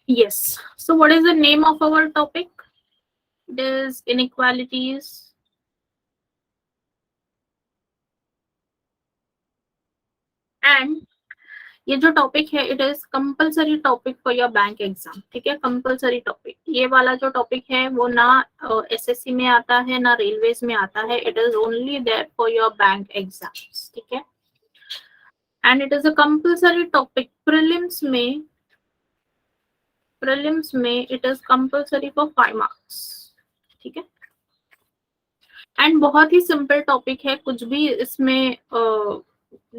Yes. So what is the name of our topic? It is inequalities. And ये जो topic है it is compulsory topic for your bank exam. ठीक है, compulsory topic. ये वाला जो टॉपिक है वो ना एसएससी में आता है ना रेलवेज में आता है. It is only there for your bank exams. ठीक है, and it is a compulsory topic. Prelims में it is compulsory for 5 marks. ठीक है, एंड बहुत ही सिंपल टॉपिक है. कुछ भी इसमें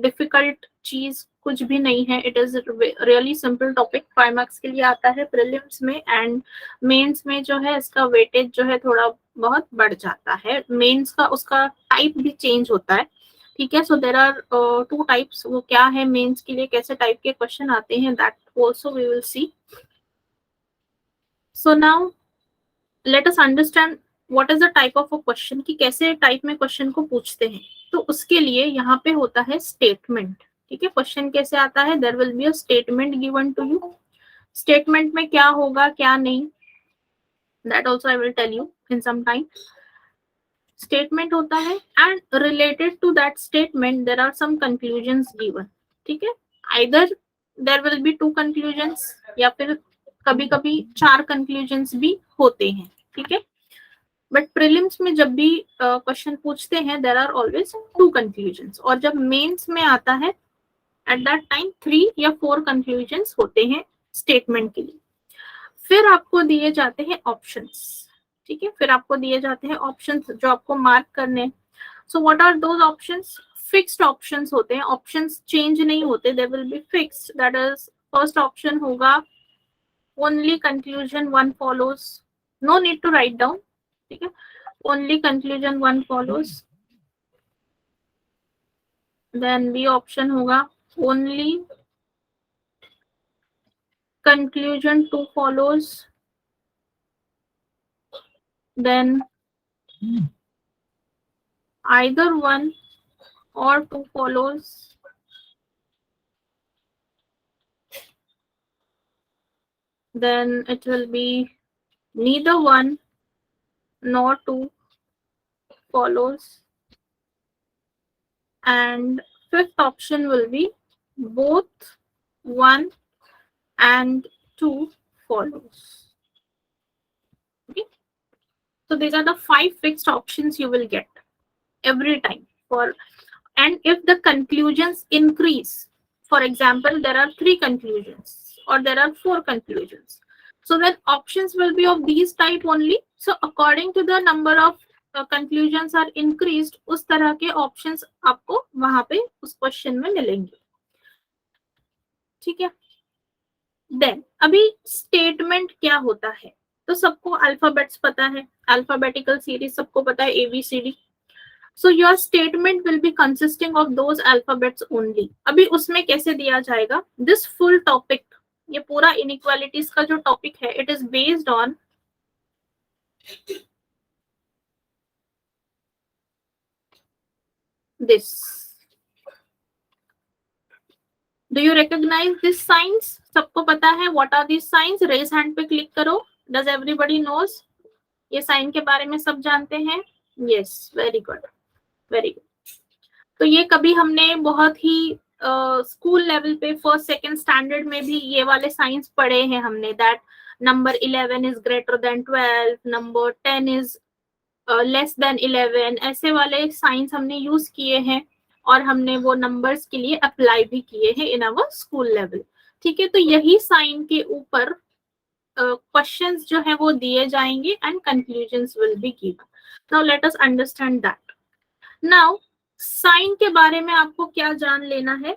डिफिकल्ट चीज कुछ भी नहीं है. It is really simple topic. 5 marks के लिए आता है प्रीलिम्स में. एंड मेंस में जो है इसका वेटेज जो है थोड़ा बहुत बढ़ जाता है. मेंस का उसका टाइप भी चेंज होता है. ठीक है, सो देर आर 2 टाइप्स. वो क्या है मेंस के लिए, कैसे टाइप के क्वेश्चन आते हैं, that also we will see. So now let us understand what is the type of a question, कि कैसे टाइप में क्वेश्चन को पूछते हैं. तो उसके लिए यहाँ पे होता है स्टेटमेंट. ठीक है, क्वेश्चन कैसे आता है, there will be a statement given to you. Statement में क्या होगा क्या नहीं, that also I will tell you in some time. Statement होता है and related to that statement there are some conclusions given. ठीक है, either there will be 2 conclusions या फिर कभी कभी 4 कंक्लूजंस भी होते हैं. ठीक है, बट प्रीलिम्स में जब भी क्वेश्चन पूछते हैं देयर आर ऑलवेज 2 कंक्लूजंस. और जब मेंस में आता है एट दैट टाइम 3 या 4 कंक्लूजंस होते हैं स्टेटमेंट के लिए. फिर आपको दिए जाते हैं ऑप्शंस. ठीक है, फिर आपको दिए जाते हैं ऑप्शंस जो आपको मार्क करने. So what are those options? Fixed options होते हैं. ऑप्शंस चेंज नहीं होते, they will be fixed. That is first option होगा only conclusion 1 follows. No need to write down. ठीक है, only conclusion 1 follows. Then B option होगा only conclusion 2 follows. Then either 1 or 2 follows. Then it will be neither 1 nor 2 follows. And fifth option will be both 1 and 2 follows. Okay, so these are the 5 fixed options you will get every time for. And if the conclusions increase, for example there are 3 conclusions or there are 4 conclusions, so then options will be of these type only. So according to the number of conclusions are increased, उस तरह के options आपको वहां पे उस question में मिलेंगे. ठीक है, देन अभी स्टेटमेंट क्या होता है. तो सबको अल्फाबेट्स पता है, अल्फाबेटिकल सीरीज सबको पता है, ABCD. So your statement will be consisting of those alphabets only. अभी उसमें कैसे दिया जाएगा, this full topic, ये पूरा inequalities का जो topic है, it is based on this. Do you recognize this signs? सबको पता है what are these signs? Raise hand पे click करो. Does everybody knows? ये sign के बारे में सब जानते हैं? Yes, very good, very good. तो ये कभी हमने बहुत ही स्कूल लेवल पे फर्स्ट सेकंड स्टैंडर्ड में भी ये वाले साइंस पढ़े हैं हमने. That number 11 is greater then 12, number 10 is less then 11. ऐसे वाले साइंस हमने यूज किए हैं और हमने वो नंबर्स के लिए अप्लाई भी किए हैं इन आवर स्कूल लेवल. ठीक है, तो यही साइन के ऊपर क्वेश्चंस जो है वो दिए जाएंगे and conclusions will be given. Now let us understand that. Now sign के बारे में आपको क्या जान लेना है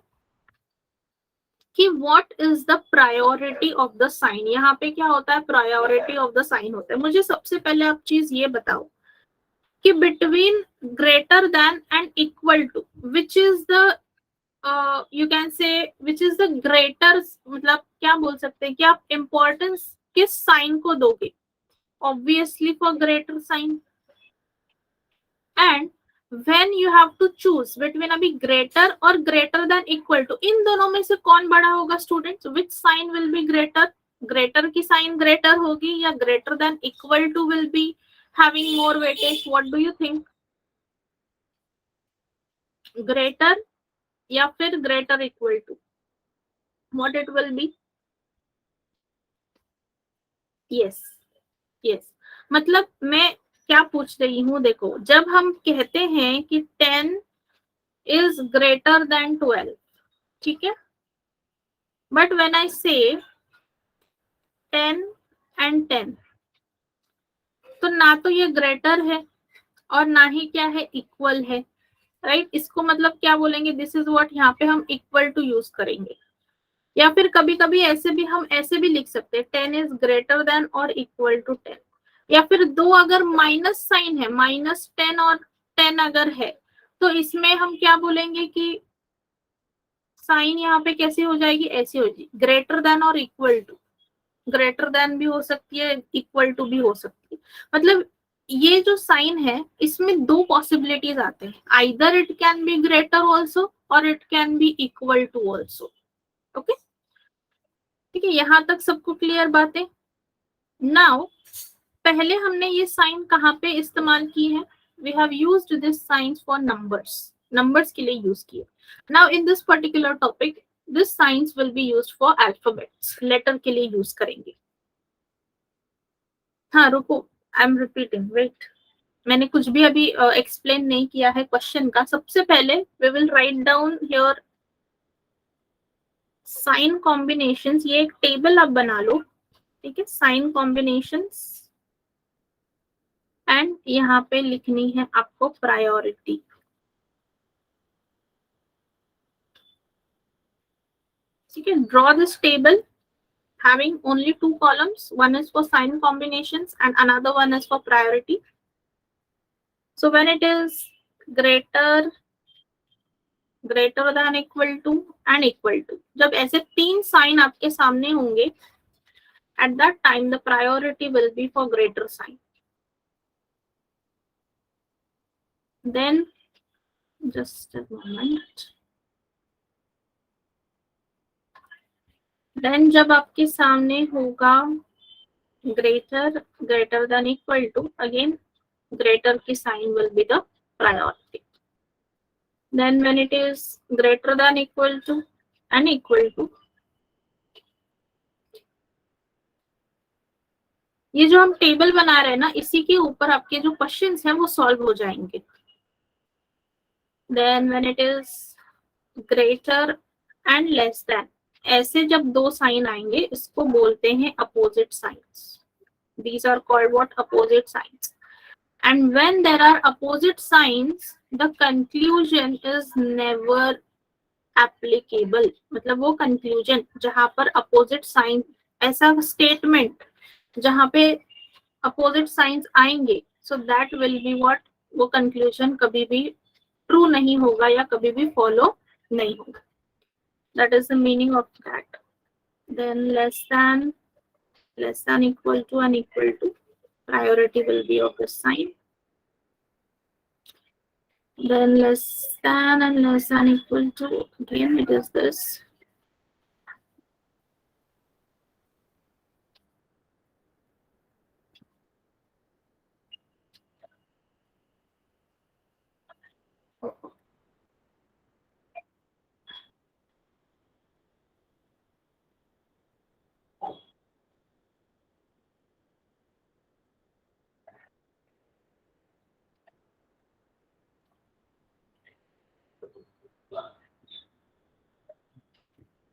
कि what is the priority of the sign. यहाँ पे क्या होता है, प्रायोरिटी ऑफ द साइन होता है. मुझे सबसे पहले आप चीज ये बताओ कि between greater than and equal to which is the you can say which is the greater, मतलब क्या बोल सकते हैं कि आप importance किस साइन को दोगे, obviously for greater sign. And when you have to choose between अभी greater और greater than equal to, इन दोनों में से कौन बड़ा होगा students, which sign will be greater, greater की sign greater होगी या greater than equal to will be having more weightage, what do you think, greater या फिर greater equal to, what it will be? yes yes, मतलब मैं क्या पूछ रही हूँ, देखो जब हम कहते हैं कि 10 is greater than 12, ठीक है, बट व्हेन आई से 10 and 10, तो ना तो ये ग्रेटर है और ना ही क्या है, इक्वल है, राइट इसको मतलब क्या बोलेंगे, दिस इज व्हाट, यहाँ पे हम इक्वल टू यूज करेंगे, या फिर कभी कभी ऐसे भी हम ऐसे भी लिख सकते हैं 10 इज ग्रेटर देन और इक्वल टू 10, या फिर दो अगर माइनस साइन है, -10 और 10 अगर है, तो इसमें हम क्या बोलेंगे कि साइन यहाँ पे कैसे हो जाएगी, ऐसी हो जाएगी, ग्रेटर देन और इक्वल टू, ग्रेटर देन भी हो सकती है, इक्वल टू भी हो सकती है, मतलब ये जो साइन है इसमें दो पॉसिबिलिटीज आते हैं, either it can be greater also और it can be equal to also, okay ठीक है, यहां तक सबको क्लियर बातें। नाउ पहले हमने ये साइन कहाँ पे इस्तेमाल की है, we have used this signs for numbers, numbers के लिए यूज किए। Now in this particular topic this signs will be used for alphabets, letter के लिए यूज करेंगे। हाँ रुको, आई एम रिपीटिंग, वेट, मैंने कुछ भी अभी एक्सप्लेन नहीं किया है क्वेश्चन का। सबसे पहले we will write down here sign combinations, ये एक टेबल आप बना लो, ठीक है, साइन कॉम्बिनेशंस, एंड यहाँ पे लिखनी है आपको प्रायोरिटी, ठीक है, draw this table having only two columns, one is for sign combinations and another one is for priority. So when it is greater than equal to and equal to, जब ऐसे तीन साइन आपके सामने होंगे, at that time the priority will be for greater sign. Then just a moment, then जब आपके सामने होगा greater than equal to, again greater की sign will be the priority. Then when it is greater than equal to and equal to, ये जो हम table बना रहे हैं ना, इसी के ऊपर आपके जो क्वेश्चंस हैं वो सॉल्व हो जाएंगे। Then when it is greater and less than, ऐसे जब दो साइन आएंगे इसको बोलते हैं opposite signs, these are called what, opposite signs. And when there are opposite signs the conclusion is never applicable, मतलब वो कंक्लूजन जहां पर अपोजिट साइन, ऐसा स्टेटमेंट जहां पे अपोजिट साइंस आएंगे, so that will be what, वो कंक्लूजन कभी भी ट्रू नहीं होगा या कभी भी फॉलो नहीं होगा, that is the meaning of that. Than less than equal to and equal to, priority will be of the sign. Then less than and less than equal to, again it is this.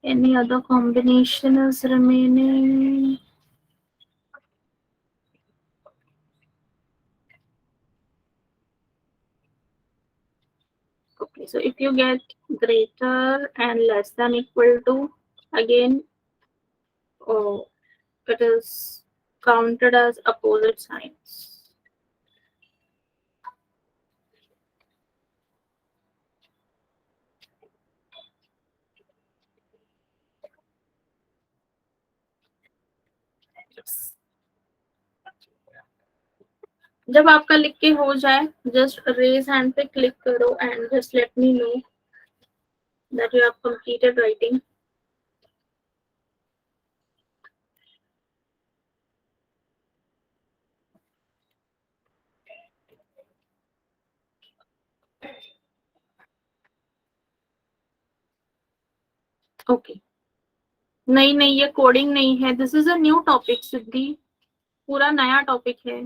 Any other combination is remaining? Okay, so if you get greater and less than equal to, again it is counted as opposite signs. जब आपका लिख के हो जाए just raise hand पे click करो and just let me know that you have completed writing. Okay. नहीं नहीं, ये कोडिंग नहीं है, this is a new topic Siddhi, पूरा नया टॉपिक है,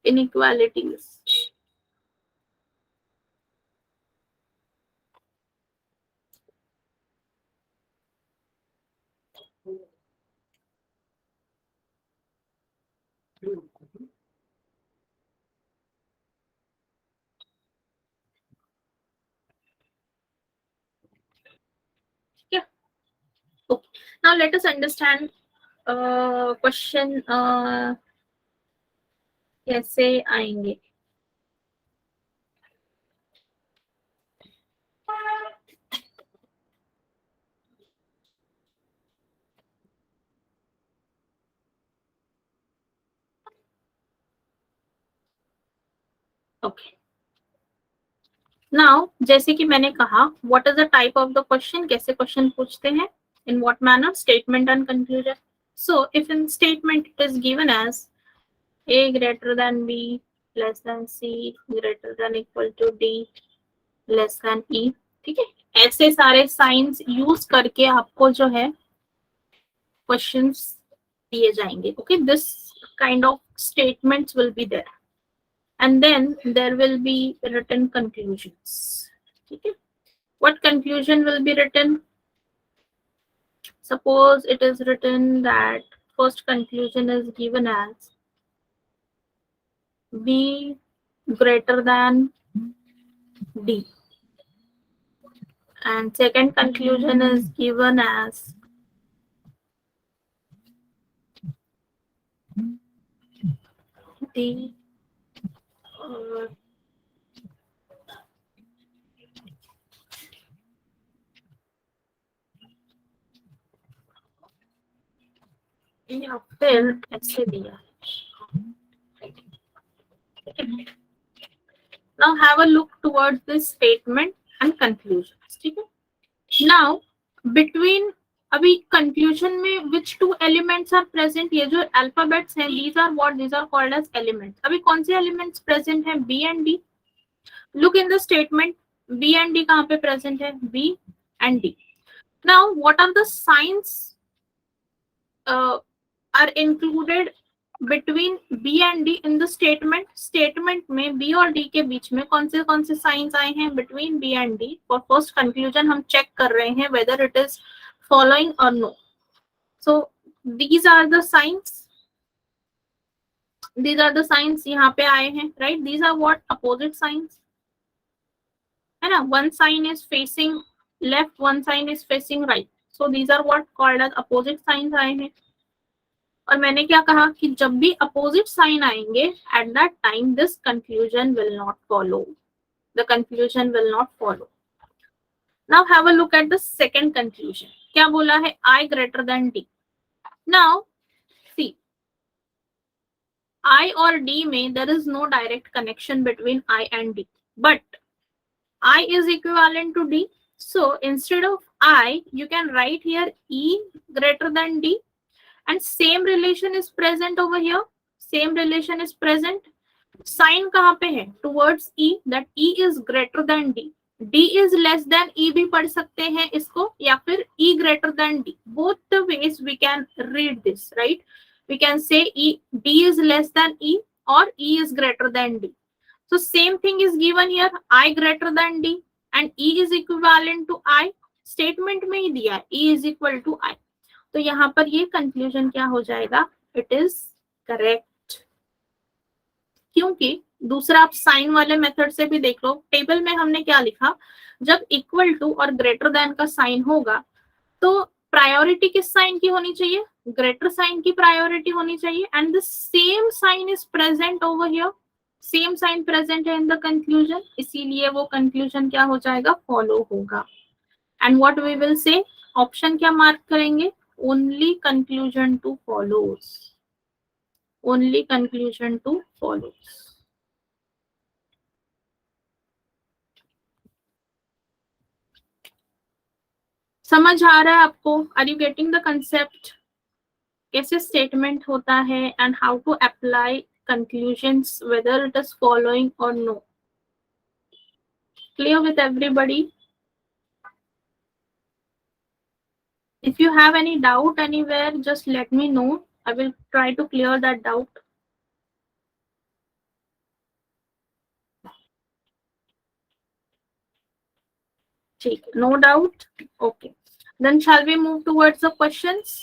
inequalities. Okay. Now let us understand question कैसे आएंगे. ओके. नाउ जैसे कि मैंने कहा what is the type of the question, कैसे क्वेश्चन पूछते हैं, in what manner, statement and conclusion. So if in statement it is given as a greater than b less than c greater than equal to d less than e. ठीक है, ऐसे सारे science use करके आपको जो है questions दिए जाएंगे. Okay, this kind of statements will be there and then there will be written conclusions. Okay, what conclusion will be written? Suppose it is written that first conclusion is given as b greater than d, and second conclusion is given as d या फिर ऐसे दिया. Now have a look towards this statement and conclusions. ठीक है. Now between अभी conclusion में which two elements are present, ये जो अल्फाबेट्स हैं these are what, these are called as elements. अभी कौन से एलिमेंट्स प्रेजेंट हैं? B and D. Look in the statement, B and D कहाँ पे प्रेजेंट है? B and D. Now what are the signs are included between B and D in the statement? Statement में B और D के बीच में कौन से signs आए हैं between B and D? For first conclusion हम check कर रहे हैं whether it is following or no. So these are the signs. These are the signs यहाँ पे आए हैं, right? These are what? Opposite signs. है ना? One sign is facing left, one sign is facing right. So these are what called as opposite signs आए हैं. और मैंने क्या कहा कि जब भी अपोजिट साइन आएंगे at that time this conclusion will not follow. The conclusion will not follow. Now have a look at the second conclusion. क्या बोला है? I greater than D. Now see, I और डी में there is no direct connection between I and D, but I is equivalent to D. So instead of I you can write here E greater than D. And same relation is present over here. Same relation is present. Sign कहाँ पे है? Towards E. That E is greater than D. D is less than E भी पढ़ सकते हैं इसको, या फिर E greater than D. Both the ways we can read this, right? We can say D is less than E or E is greater than D. So same thing is given here. I greater than D and E is equivalent to I. Statement में ही दिया है E is equal to I. तो यहाँ पर ये conclusion क्या हो जाएगा? It is correct. क्योंकि दूसरा आप साइन वाले मेथड से भी देख लो. टेबल में हमने क्या लिखा? जब इक्वल टू और ग्रेटर देन का साइन होगा तो प्रायोरिटी किस साइन की होनी चाहिए? ग्रेटर साइन की प्रायोरिटी होनी चाहिए. And the same sign is present over here. Same sign present है इन द कंक्लूजन, इसीलिए वो कंक्लूजन क्या हो जाएगा? फॉलो होगा. And what we will say, option क्या मार्क करेंगे? only conclusion to follows, only conclusion to follows. समझ आ रहा है आपको? Are you getting the concept? कैसे स्टेटमेंट होता है and how to apply conclusions whether it is following और no. Clear with everybody? If you have any doubt anywhere, just let me know. I will try to clear that doubt. ठीक, no doubt? Okay. Then shall we move towards the questions?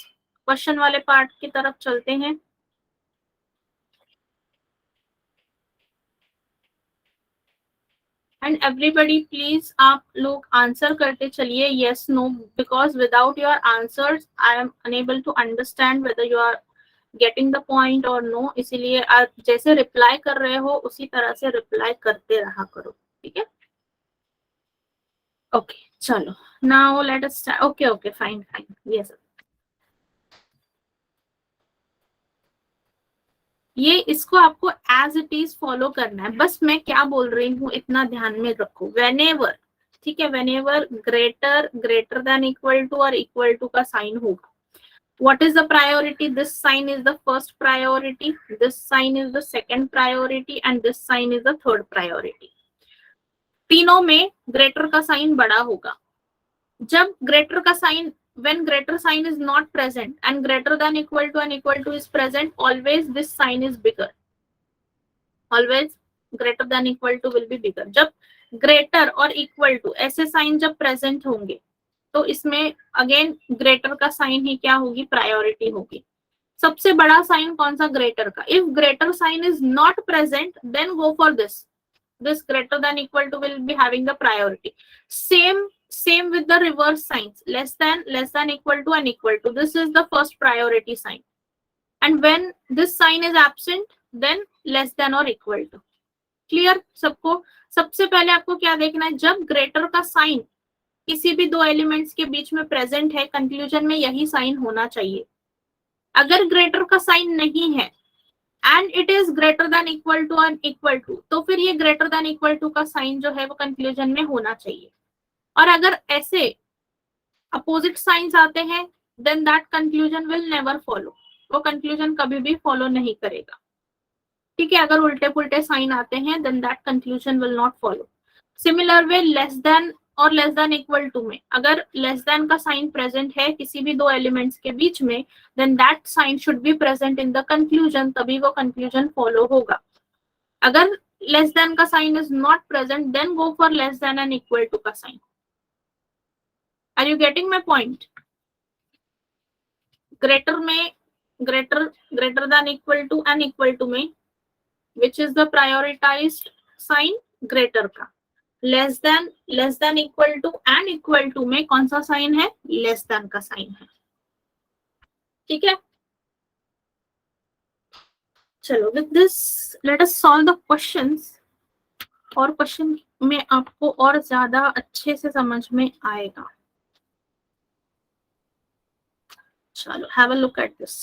Question वाले part की तरफ चलते हैं. And everybody please आप लोग answer करते चलिए yes no, because without your answers I am unable to understand whether you are getting the point or no. इसीलिए आप जैसे रिप्लाई कर रहे हो उसी तरह से रिप्लाई करते रहा करो. ठीक है? ओके, चलो now let us start. Okay okay, fine fine, yes. ये इसको आपको एज इट इज फॉलो करना है. बस मैं क्या बोल रही हूँ इतना ध्यान में रखो. वेनेवर, ठीक है, whenever greater than equal to और इक्वल टू का साइन होगा, what is the priority? This sign is the first priority, this sign is the second priority and this sign is the third priority. तीनों में greater का sign बड़ा होगा. जब greater का sign, when greater sign is not present and greater than equal to and equal to is present, always this sign is bigger. Always greater than equal to will be bigger. जब greater और equal to ऐसे sign जब present होंगे तो इसमें again greater का sign ही क्या होगी? प्रायोरिटी होगी. सबसे बड़ा साइन कौन सा? ग्रेटर का. If greater sign is not present then go for this greater than equal to will be having the priority. Same with the reverse signs, less than equal to and equal to. This is the first priority sign. And when this sign is absent, then less than or equal to. Clear सबको? सबसे पहले आपको क्या देखना है? जब greater का sign किसी भी दो एलिमेंट्स के बीच में प्रेजेंट है, कंक्लूजन में यही साइन होना चाहिए. अगर ग्रेटर का साइन नहीं है and it is greater than equal to and equal to, तो फिर ये ग्रेटर देन इक्वल टू का साइन जो है वो कंक्लूजन में होना चाहिए. और अगर ऐसे अपोजिट साइंस आते हैं then that conclusion will never follow. वो कंक्लूजन कभी भी फॉलो नहीं करेगा. ठीक है? अगर उल्टे पुल्टे साइन आते हैं then that conclusion will not follow. Similar way less than और लेस देन इक्वल टू में, अगर लेस देन का साइन प्रेजेंट है किसी भी दो एलिमेंट्स के बीच में, then that sign should be present in the conclusion, तभी वो कंक्लूजन फॉलो होगा. अगर लेस देन का sign is not present then go for less than and equal to का sign. Are you getting my point? Greater में greater than equal to and equal to में which is the prioritised sign? Greater का. Less than equal to and equal to में कौन सा sign है? Less than का sign है. ठीक है? चलो with this let us solve the questions. और क्वेश्चन में आपको और ज्यादा अच्छे से समझ में आएगा. चलो have a look at this.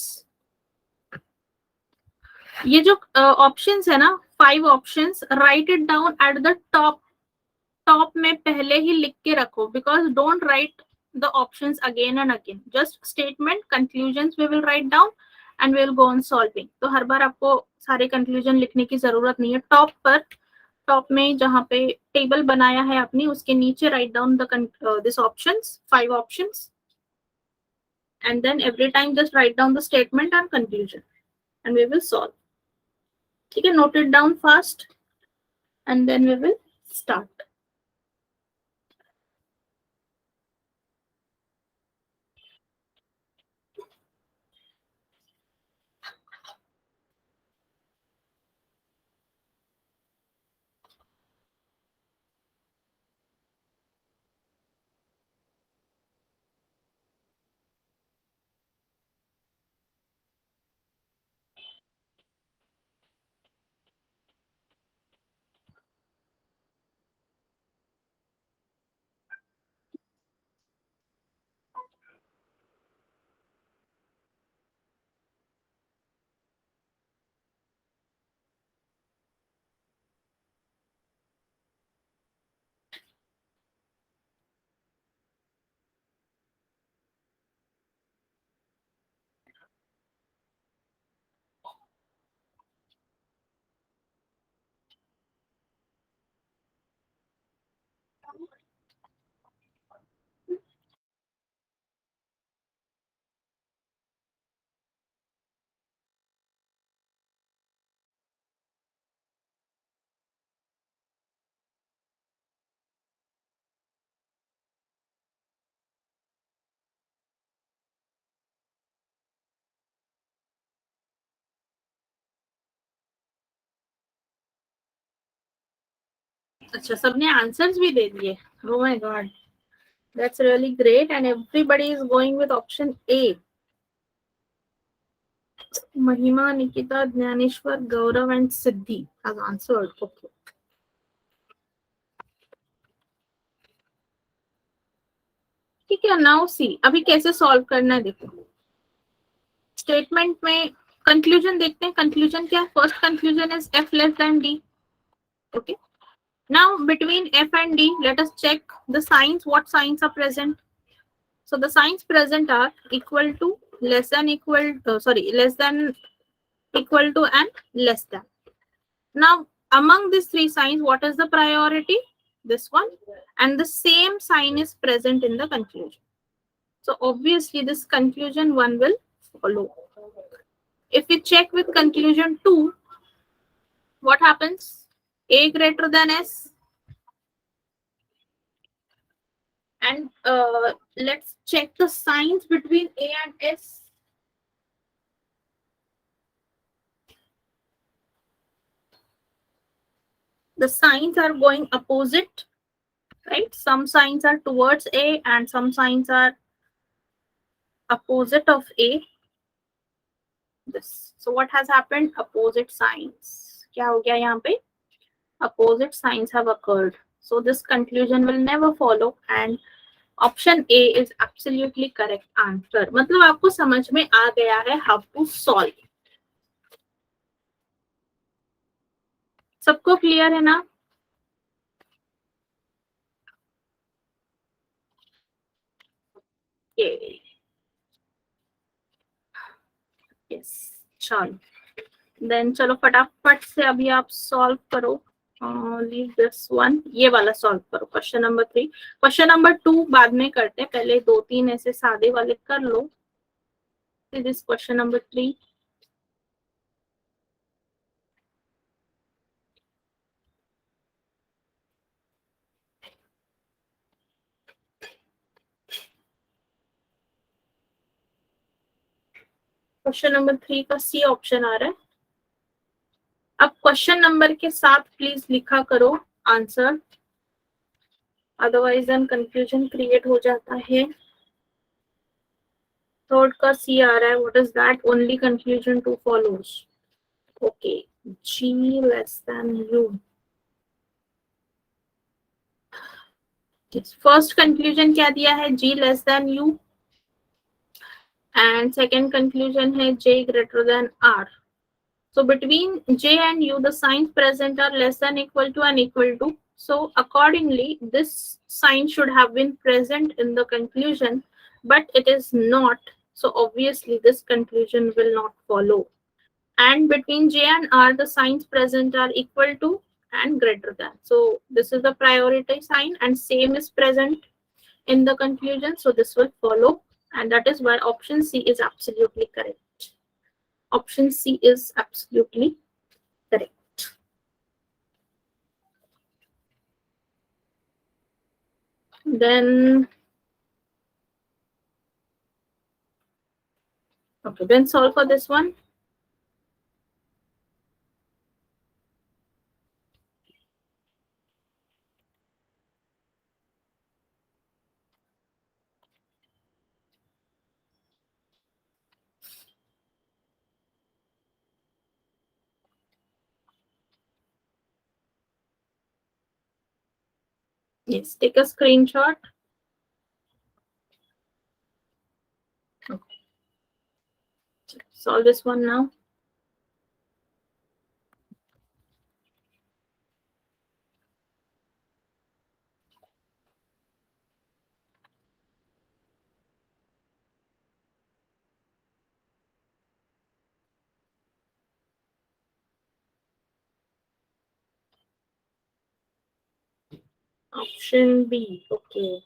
ये जो ऑप्शंस है ना, 5 options, write it down at the top में पहले ही लिख के रखो, because don't write the options again and again. Just statement, conclusions we will write down and we will go on solving. तो हर बार आपको सारे कंक्लूजन लिखने की जरूरत नहीं है. टॉप में जहाँ पे टेबल बनाया है अपनी, उसके नीचे right down the this options, 5 options, and then every time just write down the statement and conclusion and we will solve. ठीक है? note it down fast and then we will start. अच्छा, सबने answers भी दे दिए. Oh my God, that's really great, and everybody is going with option A. Mahima, Nikita, Jnaneshwar, Gaurav, and Siddhi has answered. Okay. ठीक है, now see अभी कैसे solve करना है देखो. स्टेटमेंट में कंक्लूजन देखते हैं. कंक्लूजन क्या है? First conclusion is f less than d. Okay. Now between f and d let us check the signs. What signs are present? So the signs present are equal to, less than equal, less than, equal to, and less than. Now among these three signs, what is the priority? This one. And the same sign is present in the conclusion. So obviously this conclusion one will follow. If we check with conclusion 2, what happens? A greater than S. And let's check the signs between A and S. The signs are going opposite, right? Some signs are towards A and some signs are opposite of A. This. So what has happened? Opposite signs. क्या हो गया यहाँ पे? Opposite signs have occurred. So this conclusion will never follow, and option A is absolutely correct answer. मतलब आपको समझ में आ गया है how to solve. सबको क्लियर है ना? यस. चलो देन, चलो फटाफट से अभी आप सॉल्व करो. Leave this one. ये वाला सॉल्व करो, क्वेश्चन नंबर 3. क्वेश्चन नंबर 2 बाद में करते हैं, पहले 2-3 ऐसे सादे वाले कर लो. This question number 3. Question number 3 का सी ऑप्शन आ रहा है. अब क्वेश्चन नंबर के साथ प्लीज लिखा करो आंसर, अदरवाइज कंफ्यूजन क्रिएट हो जाता है. थर्ड का सी आ रहा है. What is that? Only conclusion two follows. Okay. G less than U. First conclusion क्या दिया है? G less than U. And second conclusion है J greater than R. So between J and U, the signs present are less than, equal to, and equal to. So accordingly, this sign should have been present in the conclusion, but it is not. So obviously, this conclusion will not follow. And between J and R, the signs present are equal to and greater than. So this is the priority sign, and same is present in the conclusion. So this will follow, and that is why option C is absolutely correct. Option C is absolutely correct. Then, okay, then solve for this one. Yes, take a screenshot. Okay. Solve this one now. Option B. Okay.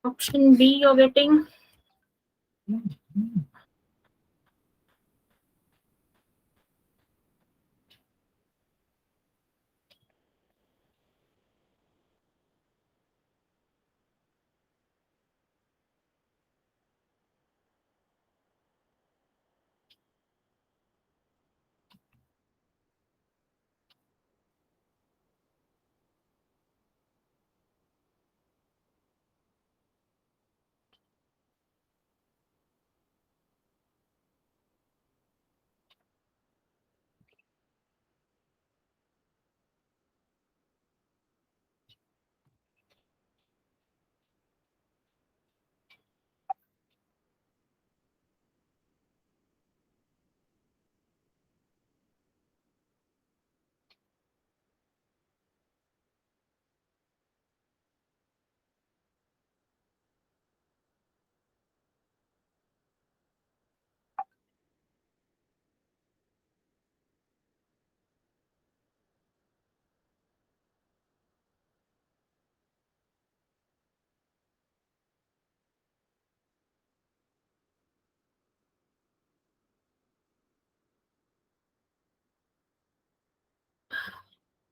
Option B you are getting.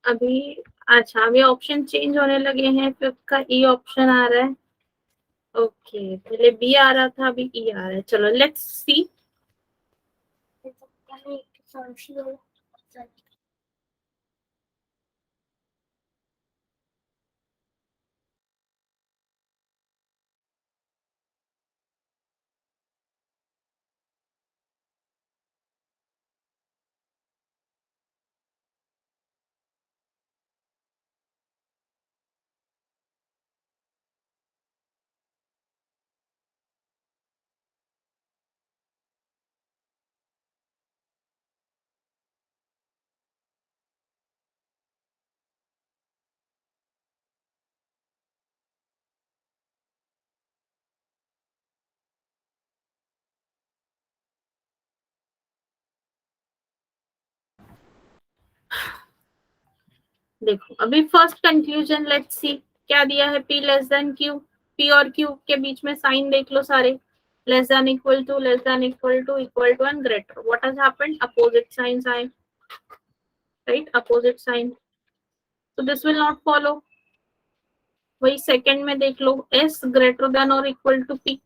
अभी अच्छा, अभी option change होने लगे हैं, fifth का E option आ रहा है। Okay, पहले बी आ रहा था, अभी ई आ रहा है। चलो लेट्स सी। देखो अभी फर्स्ट कंक्लूजन, लेट्स सी क्या दिया है। P less than Q, P और क्यू के बीच में साइन देख लो सारे, less than equal to, less than equal to and greater. What has happened, opposite signs आए, right, opposite sign, so this will not follow। वही सेकंड में देख लो, एस ग्रेटर देन और इक्वल टू पी।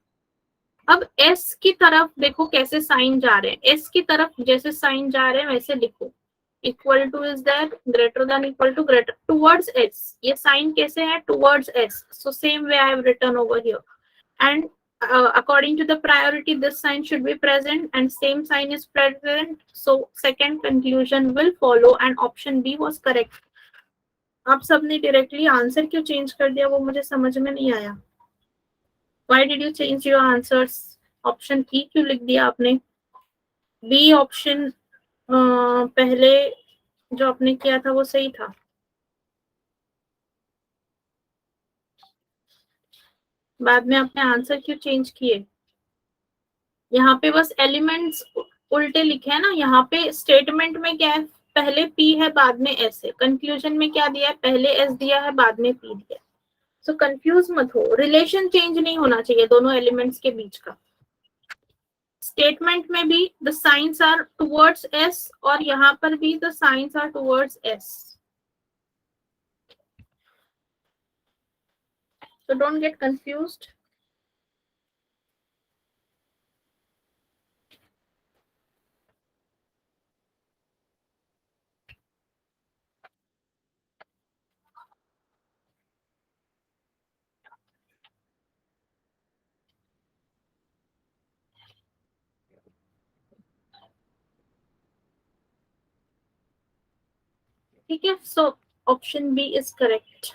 अब एस की तरफ देखो कैसे साइन जा रहे हैं, एस की तरफ जैसे साइन जा रहे हैं वैसे लिखो। Equal to is that, greater than equal to, greater towards S, ये साइन कैसे है, towards S, so same way I have written over here. And according to the priority, this sign should be present and same sign is present, so second conclusion will follow and option B was correct। आप सबने directly answer क्यों change कर दिया, वो मुझे समझ में नहीं आया। Why did you change your answers? Option E क्यों लिख दिया आपने? बी ऑप्शन पहले जो आपने किया था वो सही था। बाद में आपने आंसर क्यों चेंज किए? यहाँ पे बस एलिमेंट्स उल्टे लिखे हैं ना, यहाँ पे स्टेटमेंट में क्या है, पहले पी है बाद में एस है, कंक्लूजन में क्या दिया है, पहले एस दिया है बाद में पी दिया है। सो कंफ्यूज मत हो, रिलेशन चेंज नहीं होना चाहिए दोनों एलिमेंट्स के बीच का। स्टेटमेंट में भी the signs are towards S और यहाँ पर भी the signs are towards S, so don't get confused। ठीक है, so option B is correct.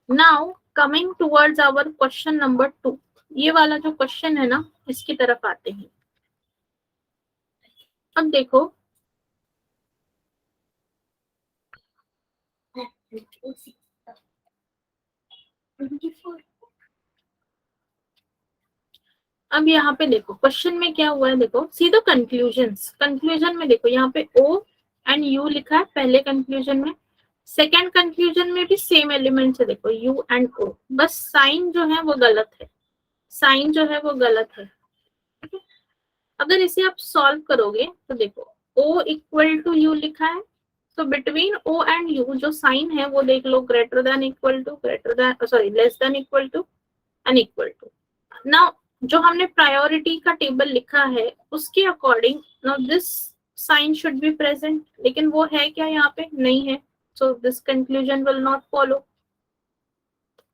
Now coming towards our question number 2, ये वाला जो क्वेश्चन है ना, इसकी तरफ आते हैं। अब देखो, अब यहाँ पे देखो क्वेश्चन में क्या हुआ है, देखो सी द कंक्लूजन। कंक्लूजन में देखो यहाँ पे ओ एंड यू लिखा है पहले कंक्लूजन में, सेकेंड कंक्लूजन में भी सेम एलिमेंट है, देखो यू एंड ओ, बस साइन जो है वो गलत है, साइन जो है वो गलत है। ठीक है, अगर इसे आप सॉल्व करोगे तो देखो ओ इक्वल टू यू लिखा है, तो बिटवीन ओ एंड यू जो साइन है वो देख लो greater than equal to, greater than sorry less than equal to and equal to. Now जो हमने प्रायोरिटी का टेबल लिखा है उसके according now this sign should be present, लेकिन वो है क्या यहाँ पे, नहीं है, so this conclusion will not follow.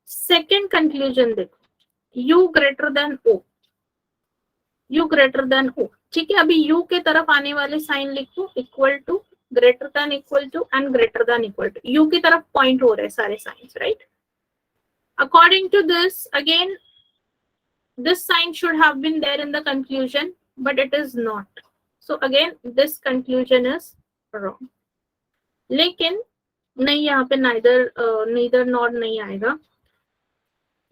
Second conclusion देखो u ग्रेटर देन o, u ग्रेटर देन o, ठीक है, अभी u के तरफ आने वाले साइन लिखो equal to, greater than equal to and greater than equal to, u की तरफ पॉइंट हो रहे सारे signs, right. According to this again this sign should have been there in the conclusion but it is not, so again this conclusion is wrong। लेकिन नहीं, यहाँ पे neither nor नहीं आएगा,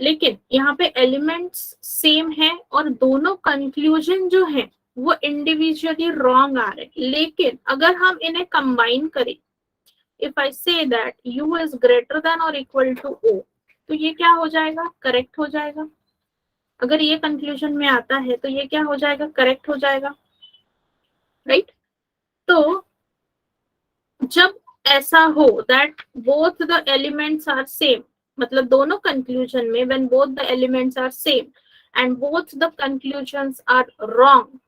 लेकिन यहाँ पे एलिमेंट्स सेम है और दोनों कंक्लूजन जो है वो इंडिविजुअली रॉन्ग आ रहे हैं, लेकिन अगर हम इन्हें कंबाइन करें, if I say that u is greater than और इक्वल टू o, तो ये क्या हो जाएगा, करेक्ट हो जाएगा। अगर ये कंक्लूजन में आता है तो ये क्या हो जाएगा, करेक्ट हो जाएगा, राइट। तो जब ऐसा हो that both the elements are same, मतलब दोनों कंक्लूजन में when both the elements are same and both the conclusions are wrong,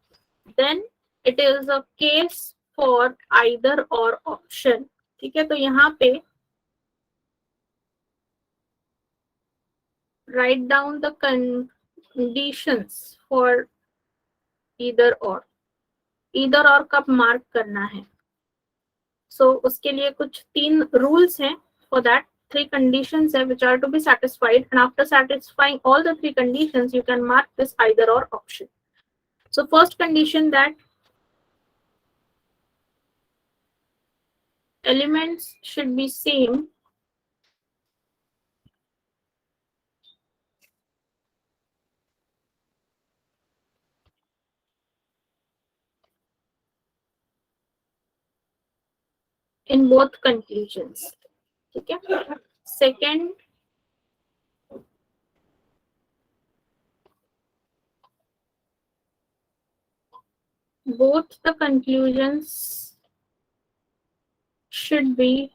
then it is a case for either or option. ठीक है, तो यहाँ पे write down the conditions for either or, either or कब mark करना है, सो उसके लिए कुछ 3 रूल्स हैं, फॉर दैट 3 conditions है which are to be satisfied, and after satisfying all the 3 conditions you can mark this either or option। So first condition that elements should be same in both conclusions। ठीक है, second both the conclusions should be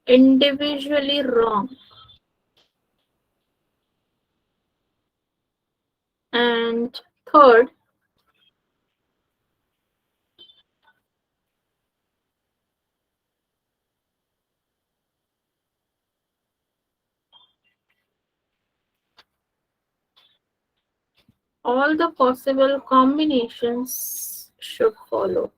individually wrong, and third all the possible combinations should follow।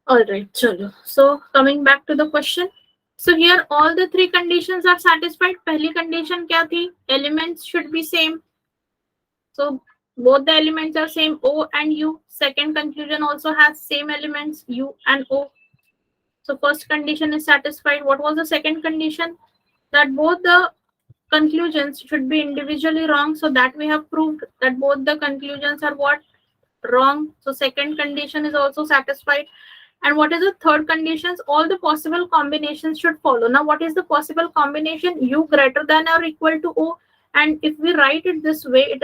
All right, chalo. So coming back to the question. So here all the 3 conditions are satisfied. पहली condition क्या थी? Elements should be same. So both the elements are same, O and U. Second conclusion also has same elements, U and O. So first condition is satisfied. What was the second condition? That both the conclusions should be individually wrong. So that we have proved that both the conclusions are what? Wrong. So second condition is also satisfied. And what is the third conditions? All the possible combinations should follow. Now, what is the possible combination? U greater than or equal to O. And if we write it this way,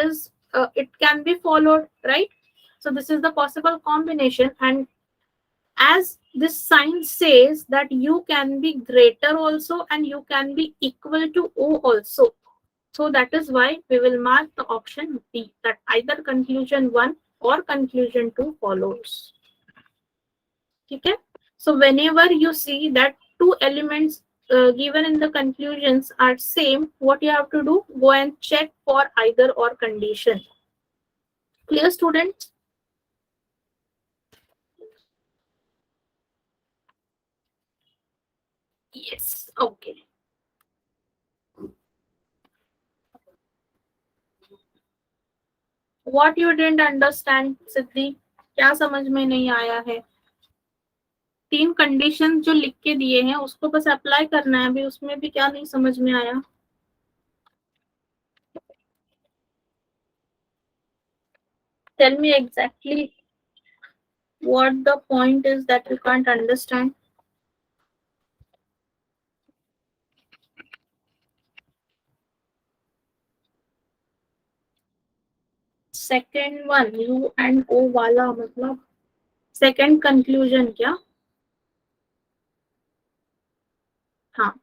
it can be followed, right? So this is the possible combination. And as this sign says that U can be greater also and U can be equal to O also. So that is why we will mark the option B, that either conclusion 1 or conclusion 2 follows. Okay? So whenever you see that two elements given in the conclusions are same, what you have to do? Go and check for either or condition. Clear, students? Yes. Okay. What you didn't understand, सिद्धि? क्या समझ में नहीं आया है? 3 condition जो लिख के दिए हैं उसको बस अप्लाई करना है, अभी उसमें भी क्या नहीं समझ में आया? Tell me exactly what the point is that you can't understand. Second one, U and O वाला मतलब second conclusion क्या? हाँ,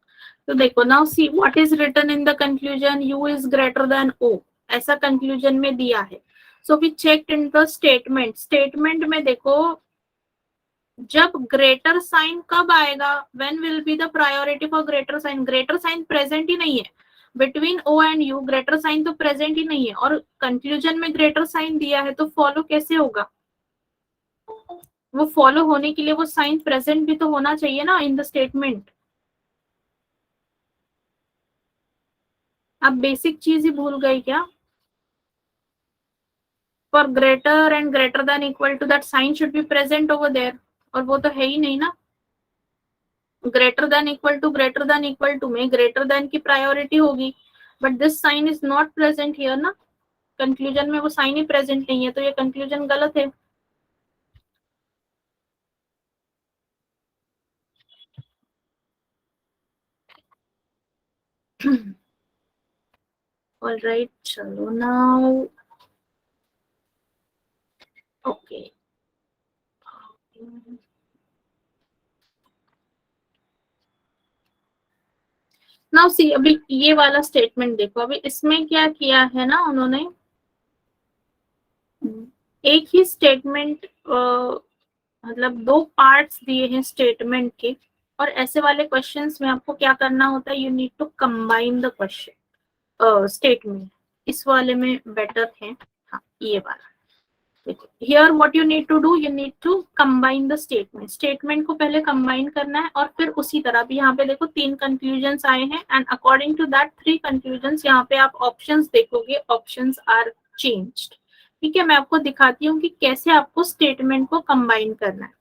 तो देखो, now see what is written in the conclusion. U is greater than O, ऐसा conclusion में दिया है. So we checked in the statement. Statement में देखो, जब greater sign कब आएगा? When will be the priority for greater sign? Greater sign present ही नहीं है. Between O and U greater sign तो present ही नहीं है, और conclusion में greater sign दिया है, तो follow कैसे होगा? वो follow होने के लिए वो sign present भी तो होना चाहिए ना in the statement. आप बेसिक चीज ही भूल गए क्या? For greater and greater than equal to, that sign should be present over there, और वो तो है ही नहीं ना. greater than equal to में greater than की प्रायोरिटी होगी, but this sign is not present here ना. कंक्लूजन में वो साइन ही प्रेजेंट नहीं है, तो ये कंक्लूजन गलत है. All right, चलो now. Okay. Now see, अभी ये वाला स्टेटमेंट देखो. अभी इसमें क्या किया है ना उन्होंने, एक ही स्टेटमेंट मतलब 2 पार्ट्स दिए हैं स्टेटमेंट के, और ऐसे वाले क्वेश्चंस में आपको क्या करना होता है? You need to combine the question statement. इस वाले में बेटर है. हाँ, ये वाला. Here what you need to do, you need to combine the statement. Statement को पहले कंबाइन करना है, और फिर उसी तरह भी यहाँ पे देखो 3 कंक्लूजन्स आए हैं, and according to that 3 conclusions यहाँ पे आप ऑप्शंस देखोगे, ऑप्शंस आर चेंज्ड. ठीक है, मैं आपको दिखाती हूँ कि कैसे आपको स्टेटमेंट को कंबाइन करना है.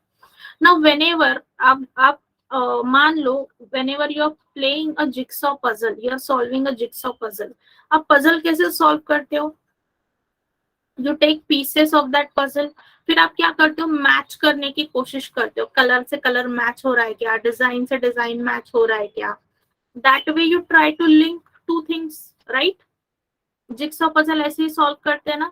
नाउ व्हेनेवर आप मान लो, whenever you are playing a jigsaw puzzle, you are solving a jigsaw puzzle. आप पजल कैसे सॉल्व करते हो? You take pieces of that puzzle, फिर आप क्या करते हो? मैच करने की कोशिश करते हो. कलर से कलर मैच हो रहा है क्या? डिजाइन से डिजाइन मैच हो रहा है क्या? That way you try to link 2 things, right? Jigsaw puzzle ऐसे ही सॉल्व करते हैं ना.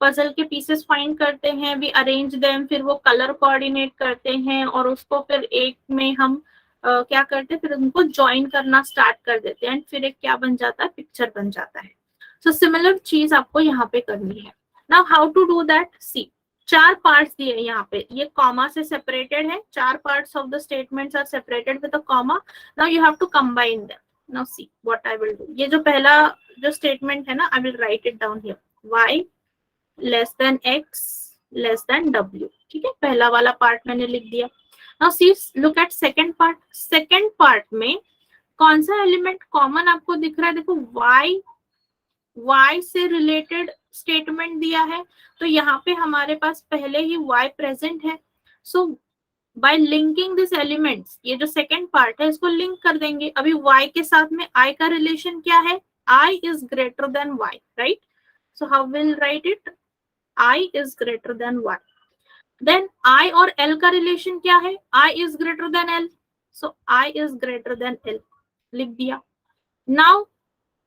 पजल के पीसेस फाइंड करते हैं, वी अरेंज देम, फिर वो कलर कोऑर्डिनेट करते हैं, और उसको फिर एक में हम क्या करते हैं? फिर उनको ज्वाइन करना स्टार्ट कर देते हैं, एंड फिर एक क्या बन जाता है? पिक्चर बन जाता है. सो सिमिलर चीज आपको यहाँ पे करनी है. Now how to do that? See, 4 parts दिए हैं यहाँ पे, ये कॉमा से सेपरेटेड है. 4 parts of the statements are separated with a comma. Now you have to combine them. Now see what I will do. ये जो पहला जो स्टेटमेंट है ना, I will write it down here. y less than x less than w. ठीक है, पहला वाला पार्ट मैंने लिख दिया. Now see, look at second part. Second part में कौन सा एलिमेंट कॉमन आपको दिख रहा है? देखो, y से रिलेटेड स्टेटमेंट दिया है, तो यहाँ पे हमारे पास पहले ही y प्रेजेंट है, सो बाय लिंकिंग दिस एलिमेंट्स, ये जो सेकेंड पार्ट है इसको लिंक कर देंगे। अभी y के साथ में I का रिलेशन क्या है, I is greater than y, right? So how will write it, I is greater than y। Then I और L का रिलेशन क्या है, I is greater than L, so I is greater than L, लिख दिया। Now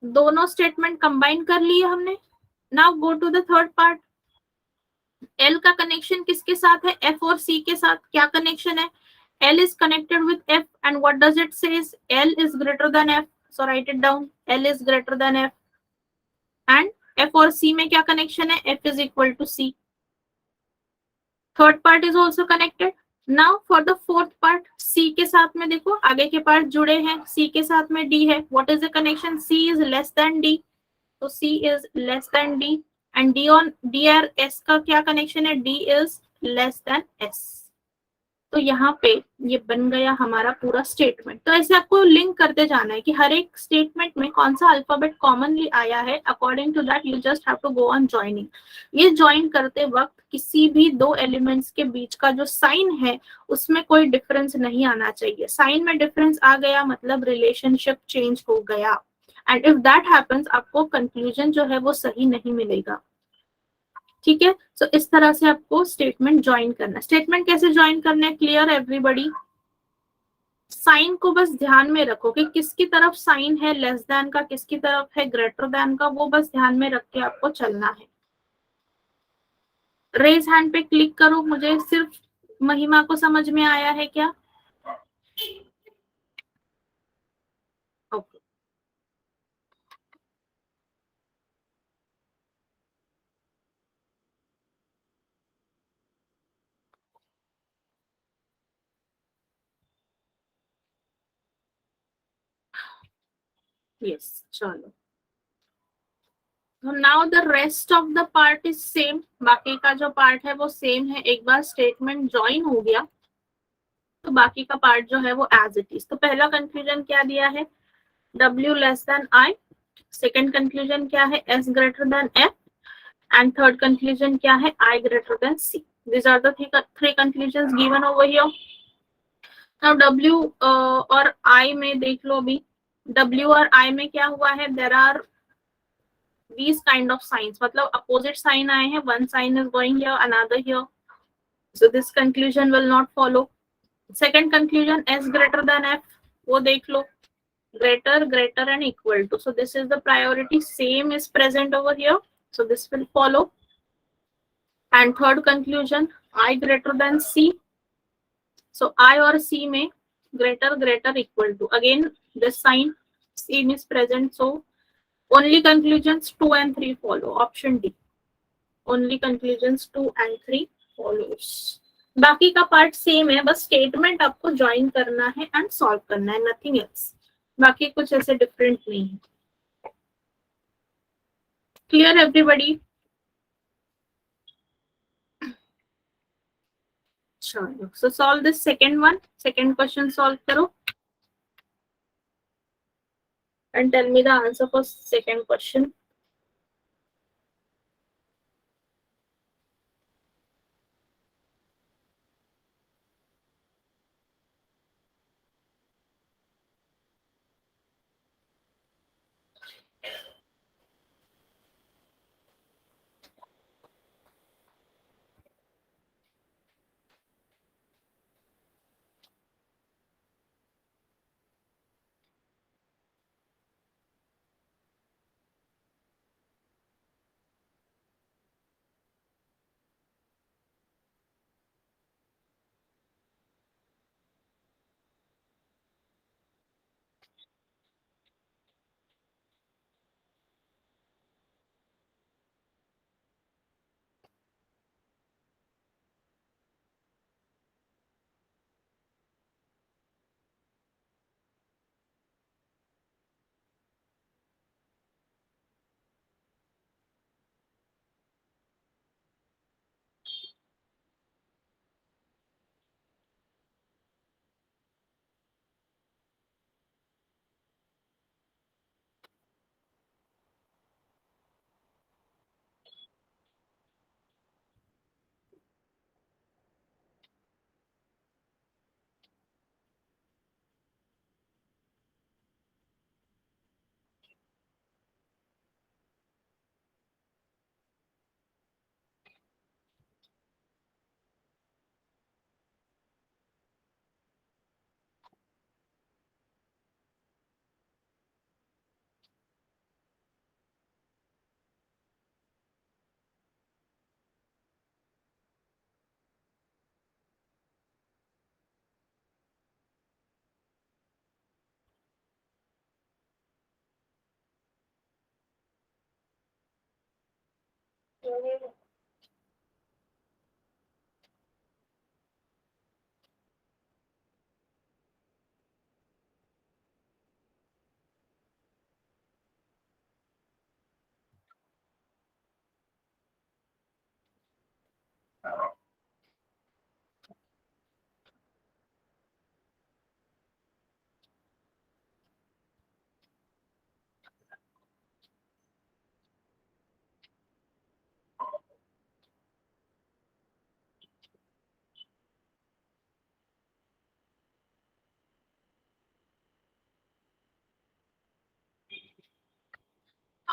दोनों statement combine कर लिए हमने। Now go to the third part. L का कनेक्शन किसके साथ है, F और C के साथ। क्या कनेक्शन है, L is connected with F and what does it says, L is greater than F, so write it down, L is greater than F। and F और C में क्या कनेक्शन है, F is equal to C। Third part is also connected. Now for the fourth part, C के साथ में देखो आगे के पार्ट जुड़े हैं, C के साथ में D है, what is the connection, C is less then D, तो C is less then D and D on D और S का क्या कनेक्शन है, D is less then S। तो यहाँ पे ये बन गया हमारा पूरा स्टेटमेंट। तो ऐसे आपको लिंक करते जाना है कि हर एक स्टेटमेंट में कौन सा अल्फाबेट कॉमनली आया है, according to that you just have to go on joining. ये ज्वाइन करते वक्त किसी भी दो एलिमेंट्स के बीच का जो साइन है उसमें कोई डिफरेंस नहीं आना चाहिए। साइन में डिफरेंस आ गया मतलब रिलेशनशिप चेंज हो गया, एंड इफ दैट हैपेंस आपको कंक्लूजन जो है वो सही नहीं मिलेगा। ठीक है, सो इस तरह से आपको स्टेटमेंट ज्वाइन करना है। स्टेटमेंट कैसे ज्वाइन करना है, क्लियर एवरीबॉडी? साइन को बस ध्यान में रखो कि किसकी तरफ साइन है लेस देन का, किसकी तरफ है ग्रेटर देन का, वो बस ध्यान में रख के आपको चलना है। रेज हैंड पे क्लिक करो, मुझे सिर्फ महिमा को समझ में आया है क्या? ओके, यस, चलो। Now the rest of the part is same, बाकी का जो पार्ट है वो सेम है। एक बार स्टेटमेंट ज्वाइन हो गया तो बाकी का पार्ट जो है वो एज इट इज। तो पहला कंक्लूजन क्या दिया है, W less than I। Second conclusion क्या है, S greater than F। And third conclusion क्या है, I greater than C। These are the three conclusions given over here. Now W और I में देख लो, अभी W और I में क्या हुआ है, there are these kind of signs, मतलब opposite sign आए हैं, one sign is going here, another here, so this conclusion will not follow. Second conclusion, S greater than F, वो देख लो, greater, greater and equal to, so this is the priority, same is present over here, so this will follow. And third conclusion, I greater than C, so I और C में greater, greater, equal to, again this sign same is present, so only conclusions 2 and 3 follow, option D, only conclusions 2 and 3 follows। बाकी का part same है, बस statement आपको join करना है and solve करना है, नथिंग एल्स। बाकी कुछ ऐसे डिफरेंट नहीं है। Clear everybody? चलो, so solve this second one, second question solve करो and tell me the answer for second question.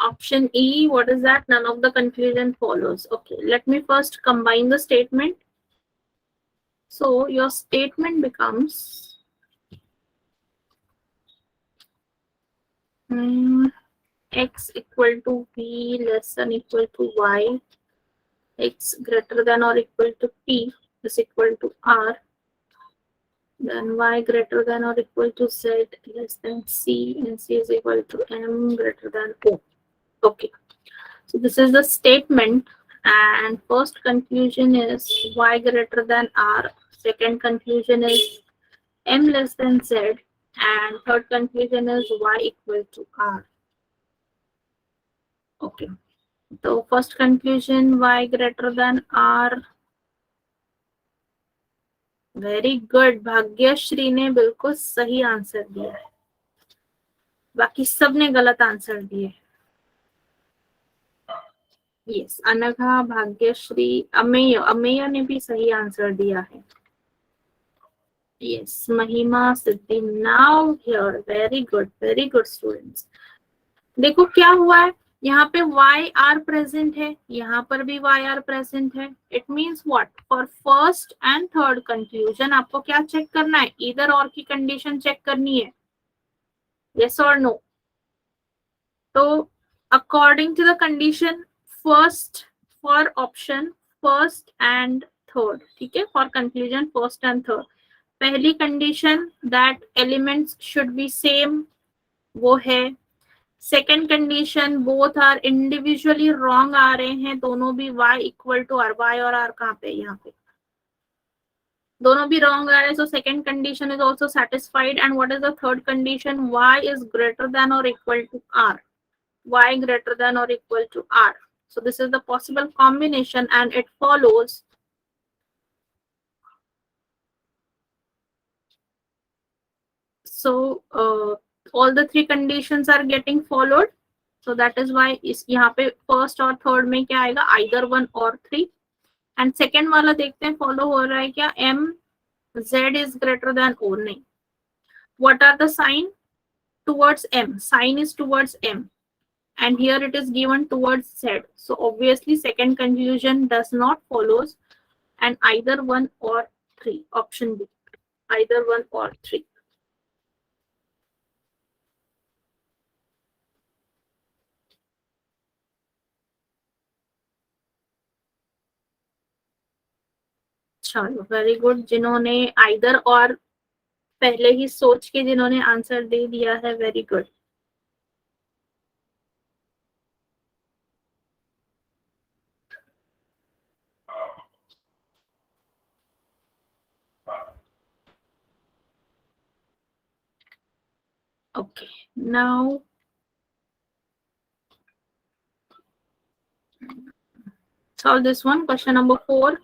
Option E, what is that? None of the conclusion follows. Okay, let me first combine the statement. So your statement becomes x equal to v less than equal to y, x greater than or equal to p is equal to r, then y greater than or equal to z less than c, and c is equal to m greater than o. Okay, so this is the statement, and first conclusion is y greater than r, second conclusion is m less than z, and third conclusion is y equal to r. Okay, so first conclusion y greater than r. Very good, Bhagyashree ने बिल्कुल सही answer दिया है, बाकी सब ने गलत answer दिए. यस, अनघा, भाग्यश्री, अमेय, अमेय ने भी सही आंसर दिया है. Yes, Mahima, Siddhi, now here. Very good students. देखो क्या हुआ है, यहाँ पे वाई आर प्रेजेंट है, यहाँ पर भी वाई आर प्रेजेंट है. It means what? For first and third conclusion आपको क्या चेक करना है? इधर और की कंडीशन चेक करनी है. यस और नो? तो according to the condition first for option first and third, ठीक है, for conclusion first and third, पहली condition that elements should be same, वो है. Second condition both are individually wrong आ रहे हैं, दोनों भी y equal to R. y और r कहाँ पे? यहाँ पे दोनों भी रॉन्ग आ रहे हैं, so second condition is also satisfied. And what is the third condition? y is greater than और equal to r. y greater than or equal to r. So this is the possible combination, and it follows so all the three conditions are getting followed. So that is why इस यहाँ पे first और third में क्या आएगा? either one or three. And second वाला देखते हैं follow हो रहा है क्या? m z is greater than o. नहीं. What are the sign? Towards m. Sign is towards m. And here it is given towards z. So obviously second conclusion does not follows, and either one or three. Option B, either one or three. चलो, very good. जिन्होंने either और पहले ही सोच के जिन्होंने answer दे दिया है, very good. Okay, now solve this one. Question number 4.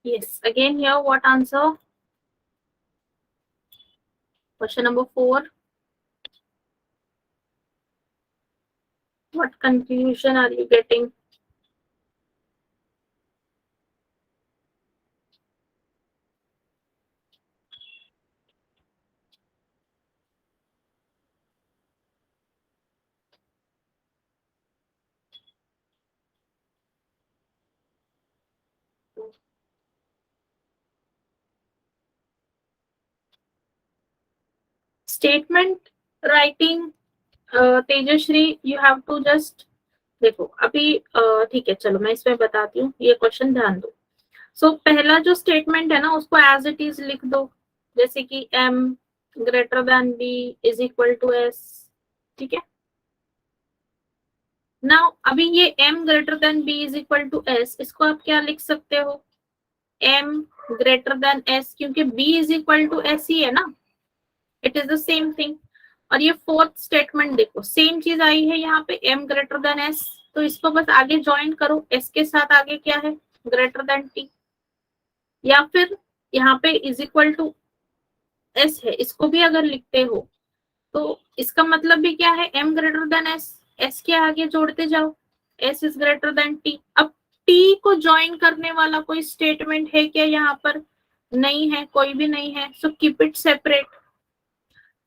Yes, again here what answer? Question number 4. What conclusion are you getting? Statement writing, Tejashree you have to just देखो अभी ठीक है, चलो मैं इसमें बताती हूँ, ये क्वेश्चन ध्यान दो। सो पहला जो स्टेटमेंट है ना उसको एज इट इज लिख दो, जैसे कि m greater than b is equal to s, ठीक है। नाउ अभी ये m greater than b is equal to s, इसको आप क्या लिख सकते हो, m ग्रेटर देन s, क्योंकि b is equal to s ही है ना, it is the same thing. और ये फोर्थ स्टेटमेंट देखो सेम चीज आई है यहाँ पे m ग्रेटर देन s, तो इसको बस आगे ज्वाइन करो, s के साथ आगे क्या है ग्रेटर देन t, या फिर यहाँ पे इज इक्वल टू s है, इसको भी अगर लिखते हो तो इसका मतलब भी क्या है m greater than s, s के आगे जोड़ते जाओ, s is greater than t। अब t को ज्वाइन करने वाला कोई स्टेटमेंट है क्या यहाँ पर, नहीं है, कोई भी नहीं है, सो कीप इट सेपरेट।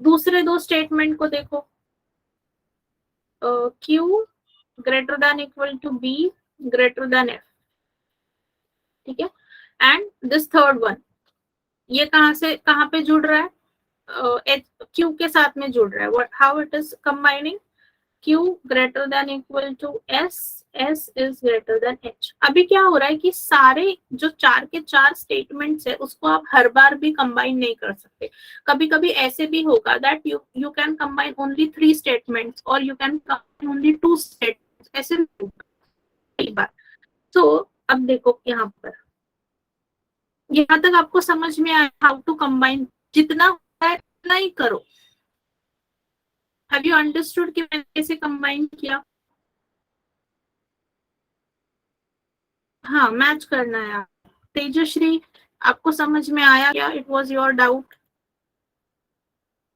दूसरे दो स्टेटमेंट को देखो, q greater than equal to b greater than f, ठीक है। एंड दिस थर्ड वन, ये कहाँ से कहाँ पे जुड़ रहा है, क्यू के साथ में जुड़ रहा है, what how it is combining, Q greater than equal to S, S is greater than H। अभी क्या हो रहा है कि सारे जो चार के चार स्टेटमेंट्स है उसको आप हर बार भी कंबाइन नहीं कर सकते, कभी कभी ऐसे भी होगा that you can combine only 3 statements और you can combine only 2 statements, ऐसे भी होगा कई बार। तो अब देखो यहाँ पर, यहाँ तक आपको समझ में आया हाउ टू कंबाइन, जितना होता है उतना ही करो। हैव यू अंडरस्टूड कि मैंने कैसे कंबाइन किया? हाँ मैच करना है। तेजश्री आपको समझ में आया क्या? It was your doubt,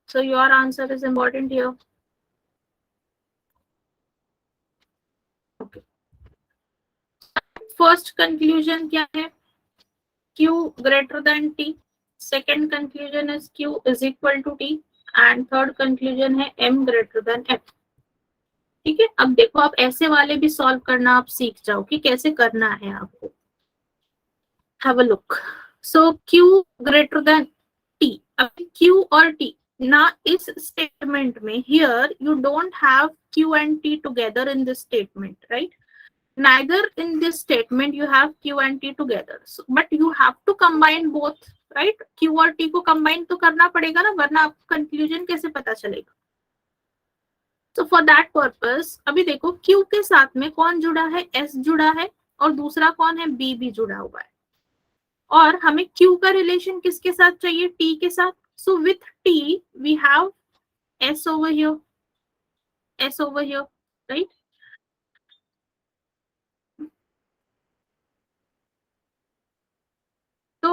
so your answer is important here. First conclusion क्या है, Q greater than T, second conclusion is Q is equal to T, and third conclusion है M ग्रेटर देन F, ठीक है। अब देखो आप ऐसे वाले भी सॉल्व करना आप सीख जाओ कि कैसे करना है आपको। Have a look, so Q greater than T, अब Q और T ना इस स्टेटमेंट में, here you don't have Q and T together in this statement, right? Neither in this statement you have Q and T together, so, but you have to combine both, right? Q और T को combine तो करना पड़ेगा ना, वरना आपको conclusion कैसे पता चलेगा। तो फॉर दैट पर्पस अभी देखो Q के साथ में कौन जुड़ा है, S जुड़ा है, और दूसरा कौन है, B भी जुड़ा हुआ है, और हमें Q का रिलेशन किसके साथ चाहिए, T के साथ। So with T we have S over here, S over here, right? तो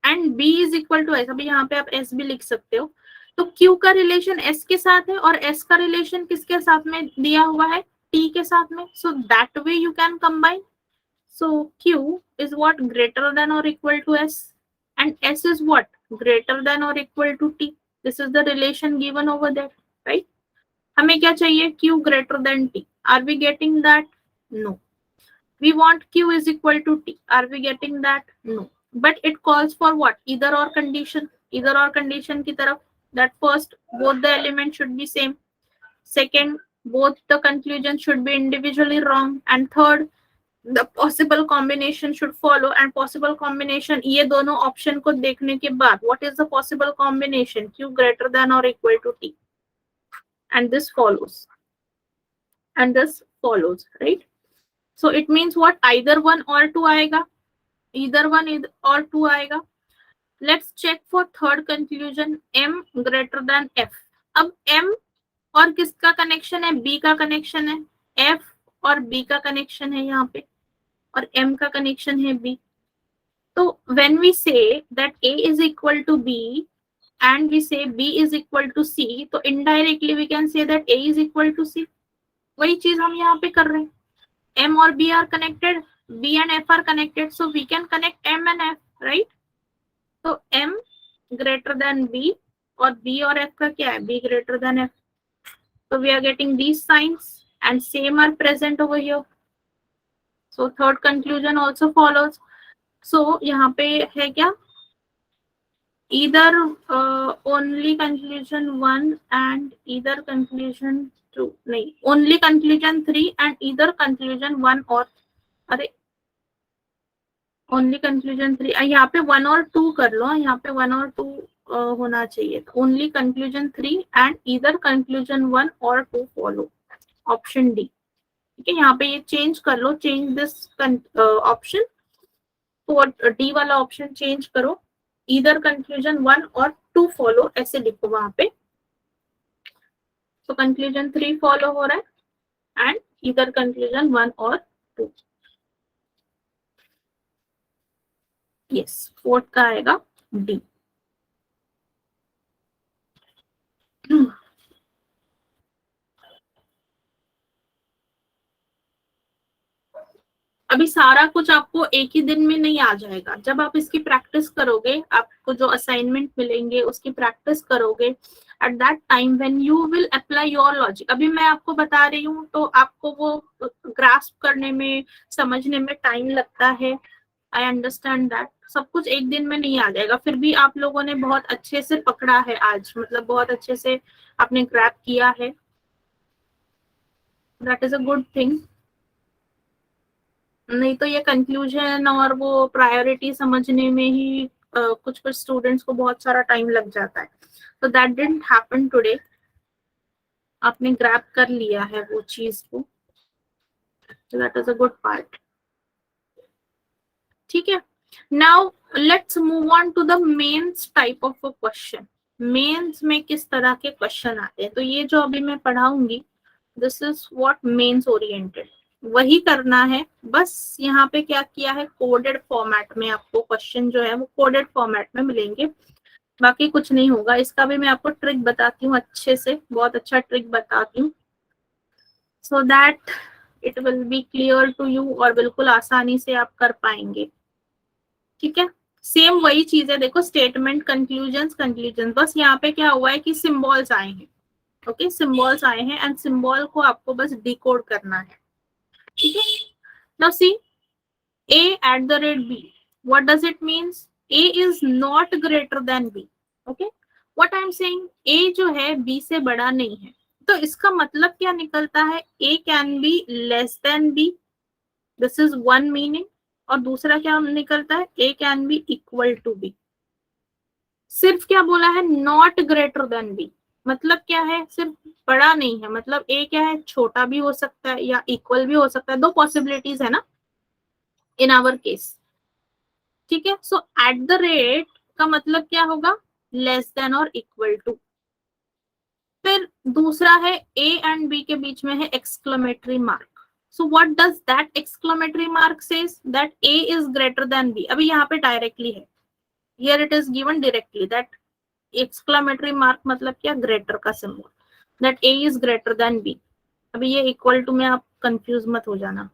and B is equal to S, अभी यहाँ पे आप S भी लिख सकते हो। तो Q का रिलेशन S के साथ है और S का रिलेशन किसके साथ में दिया हुआ है, T के साथ में, so that way you can combine. So Q is what, greater than or equal to S, and S is what, greater than or equal to T. This is the relation given over there, right? हमें क्या चाहिए, Q greater than T. Are we getting that? No. We want Q is equal to T. Are we getting that? No. But it calls for what, either or condition. Either or condition की तरफ, that first both the elements should be same. Second, both the conclusions should be individually wrong. And third, the possible combination should follow, and possible combination ये दोनों option को देखने के बाद what is the possible combination, Q greater than or equal to T, and this follows, right? So it means what, either one or two आएगा, either one or two आएगा। Let's check for third conclusion, M greater than F। अब M और किसका connection है, B का connection है, F और B का कनेक्शन है यहाँ पे, और M का कनेक्शन है B। So when we say that A is equal to B and we say B is equal to C, तो indirectly we can say that A is equal to C. वही चीज हम यहाँ पे कर रहे हैं. M और B are connected, B and F are connected, so we can connect M and F, right? So M greater than B और B और F का क्या है? B greater than F. So we are getting these signs and same are present over here. So third conclusion also follows. So यहाँ पे है क्या? Either only conclusion 1 and either conclusion 2, नहीं, only conclusion 3 and either conclusion 1 or, अरे only conclusion 3, यहाँ पे 1 और 2 कर लो, यहाँ पे 1 और 2 होना चाहिए. only conclusion 3 and either conclusion 1 or 2 follow. Option D. ठीक है, यहाँ पे ये चेंज कर लो, चेंज दिस ऑप्शन, तो डी वाला ऑप्शन चेंज करो, ईदर कंक्लूजन 1 और 2 फॉलो, ऐसे लिखो वहां पे. तो कंक्लूजन 3 फॉलो हो रहा है एंड ईदर कंक्लूजन 1 और 2. यस, फोर्थ का आएगा डी. अभी सारा कुछ आपको एक ही दिन में नहीं आ जाएगा. जब आप इसकी प्रैक्टिस करोगे, आपको जो असाइनमेंट मिलेंगे उसकी प्रैक्टिस करोगे, eight that time when you will apply your logic. अभी मैं आपको बता रही हूँ तो आपको वो ग्रास्प करने में, समझने में टाइम लगता है. I understand that. सब कुछ एक दिन में नहीं आ जाएगा. फिर भी आप लोगों ने बहुत अच्छे से पकड़ा है आज, मतलब बहुत अच्छे से आपने ग्रैब किया है. That is a good thing. नहीं तो ये कंक्लूजन और वो प्रायोरिटी समझने में ही कुछ कुछ स्टूडेंट्स को बहुत सारा टाइम लग जाता है. तो दैट डिडंट हैपन टुडे. आपने ग्रैब कर लिया है वो चीज को. That is a good part. ठीक है, now let's move on to the mains type of a question. Mains में किस तरह के क्वेश्चन आते हैं, तो ये जो अभी मैं पढ़ाऊंगी, this is what mains oriented, वही करना है. बस यहाँ पे क्या किया है, कोडेड फॉर्मेट में आपको क्वेश्चन जो है वो कोडेड फॉर्मेट में मिलेंगे, बाकी कुछ नहीं होगा. इसका भी मैं आपको ट्रिक बताती हूँ अच्छे से, बहुत अच्छा ट्रिक बताती हूँ, so that it will be clear to you और बिल्कुल आसानी से आप कर पाएंगे. ठीक है, सेम वही चीज है. देखो, स्टेटमेंट, कंक्लूजन, कंक्लूजन, बस यहाँ पे क्या हुआ है कि सिंबल्स आए हैं. ओके, सिंबल्स आए हैं एंड सिंबल को आपको बस डिकोड करना है. ठीक है, now see a at the rate b, what does it means? a is not greater than b. okay, what I am saying, a जो है b से बड़ा नहीं है, तो इसका मतलब क्या निकलता है, a can be less than b, this is one meaning. और दूसरा क्या निकलता है, a can be equal to b. सिर्फ क्या बोला है, not greater than b, मतलब क्या है, सिर्फ बड़ा नहीं है, मतलब a क्या है, छोटा भी हो सकता है या इक्वल भी हो सकता है. दो पॉसिबिलिटीज है ना इन आवर केस. ठीक है, सो एट द रेट का मतलब क्या होगा, लेस देन और इक्वल टू. फिर दूसरा है a एंड b के बीच में है exclamatory mark. So what does that exclamatory mark says, that a is greater than b. अभी यहाँ पे डायरेक्टली है, here it is given directly that exclamatory mark मतलब क्या, ग्रेटर का symbol, that a is greater than b. अभी ये equal to में आप कंफ्यूज मत हो जाना.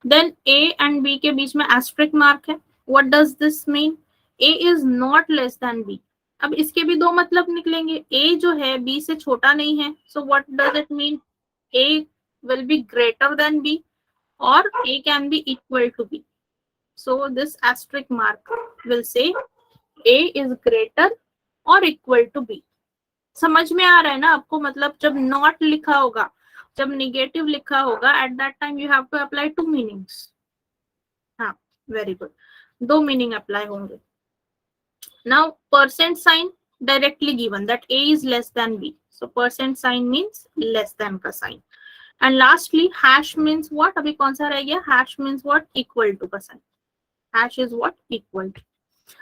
देन a एंड b के बीच में एस्टेरिस्क मार्क है. What does this mean, a is not less than b. अब इसके भी दो मतलब निकलेंगे, a जो है b से छोटा नहीं है, so what does it mean, a will be greater than b or a can be equal to b. So this asterisk mark will say a is greater or equal to b. समझ में आ रहा है ना आपको, मतलब जब not लिखा होगा, जब निगेटिव लिखा होगा, at that time you have to apply two meanings. हाँ, वेरी गुड, दो मीनिंग अप्लाई होंगे. Now percent sign directly given that a is less than b, so percent sign means less than का sign. And lastly hash means what, अभी कौन सा रह गया, hash means what, equal to का sign. Hash is what, equal to.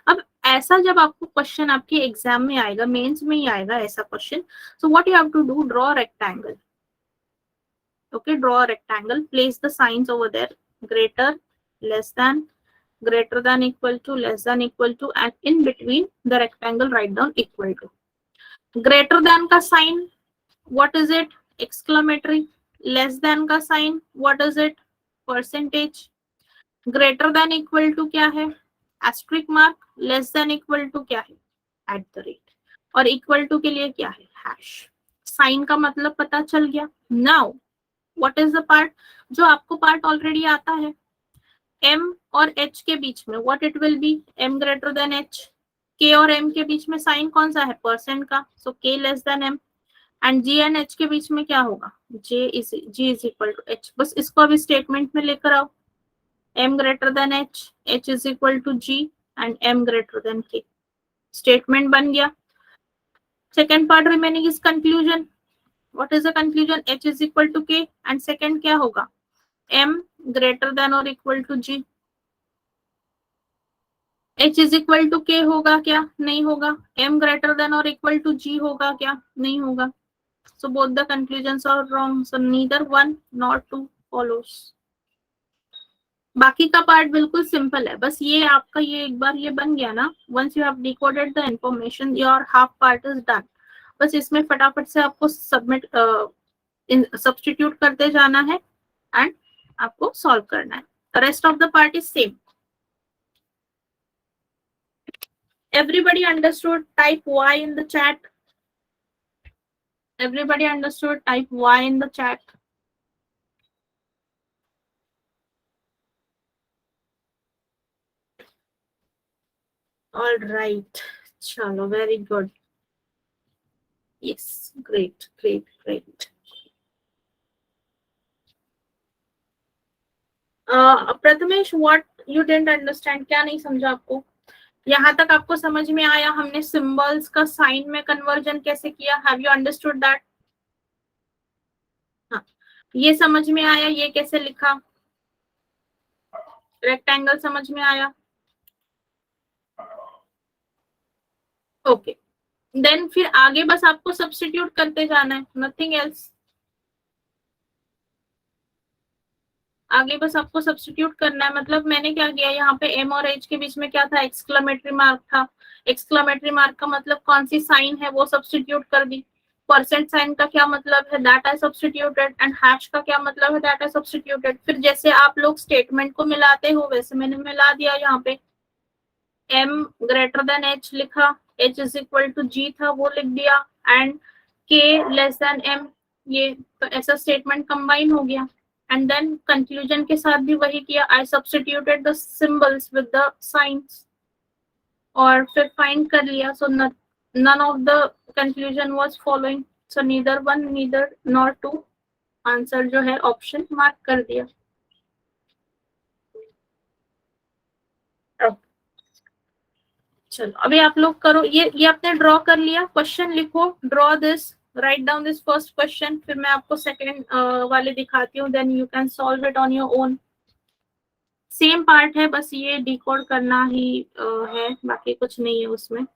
अब ऐसा जब आपको क्वेश्चन आपके एग्जाम में आएगा, मेंस में ही आएगा ऐसा question, so what you have to do, draw rectangle. Okay, draw rectangle, place the signs over there, greater, less than, greater than equal to, less than equal to, and in between the rectangle write down equal to. Greater than का sign, what is it? Exclamatory. Less than का sign, what is it? Percentage. Greater than equal to क्या है? Asterisk mark. Less than equal to क्या है? At the rate. और equal to के लिए क्या है? Hash. Sign का मतलब पता चल गया. Now, what is the part? जो आपको part already आता है. M और H के बीच में what it will be? M greater than H. K और M के बीच में साइन कौन सा है? परसेंट का. So K less than M. And G and H के बीच में क्या होगा? G is equal to H. बस इसको अभी स्टेटमेंट में लेकर आओ. M greater than H, H is equal to G and M greater than K. Statement बन गया. Second part remaining is conclusion. What is the conclusion? H is equal to K and second क्या होगा? M greater than or equal to G. H is equal to K होगा क्या? नहीं होगा. M greater than or equal to G होगा क्या? नहीं होगा. So both the conclusions are wrong. So neither one nor two follows. बाकी का पार्ट बिल्कुल सिंपल है. बस ये आपका ये एक बार ये बन गया ना, once you have decoded the information, your half part is done. बस इसमें फटाफट से आपको सबमिट सब्स्टिट्यूट करते जाना है एंड आपको सॉल्व करना है. The rest of the part is same. Everybody understood? Type Y in the chat. Everybody understood? Type Y in the chat. All right. Chalo, very good. Yes, great, great, great. Prathamesh, what you didn't understand? क्या नहीं समझा आपको? यहाँ तक आपको समझ में आया? हमने सिंबल्स का साइन में कन्वर्जन कैसे किया? Have you understood that? हाँ, ये समझ में आया? ये कैसे लिखा? रेक्टेंगल समझ में आया? ओके, देन फिर आगे बस आपको सब्स्टिट्यूट करते जाना है, नथिंग एल्स. आगे बस आपको सब्स्टिट्यूट करना है. मतलब मैंने क्या किया यहाँ पे, एम और एच के बीच में क्या था? एक्सक्लेमेटरी मार्क था. एक्सक्लेमेटरी मार्क का मतलब कौन सी साइन है वो सब्स्टिट्यूट कर दी. परसेंट साइन का क्या मतलब है? That I substituted. And hash का क्या मतलब है? That I substituted. फिर जैसे आप लोग स्टेटमेंट को मिलाते हो वैसे मैंने मिला दिया. यहाँ पे m ग्रेटर देन h लिखा, h is equal to g था वो लिख दिया, and k less than m. ये तो ऐसा स्टेटमेंट कंबाइन हो गया. एंड देन कंक्लूजन के साथ भी वही किया. I substituted the symbols with the signs और फिर फाइंड कर लिया. So none of the conclusion was following. So neither one neither nor two. Answer जो है ऑप्शन मार्क कर दिया. चलो अभी आप लोग करो. ये आपने ड्रॉ कर लिया. क्वेश्चन लिखो, draw this, write down this first question. फिर मैं आपको सेकंड वाले दिखाती हूँ. Then you can solve it on your own. Same part है, बस ये डिकोड करना ही है, बाकी कुछ नहीं है उसमें.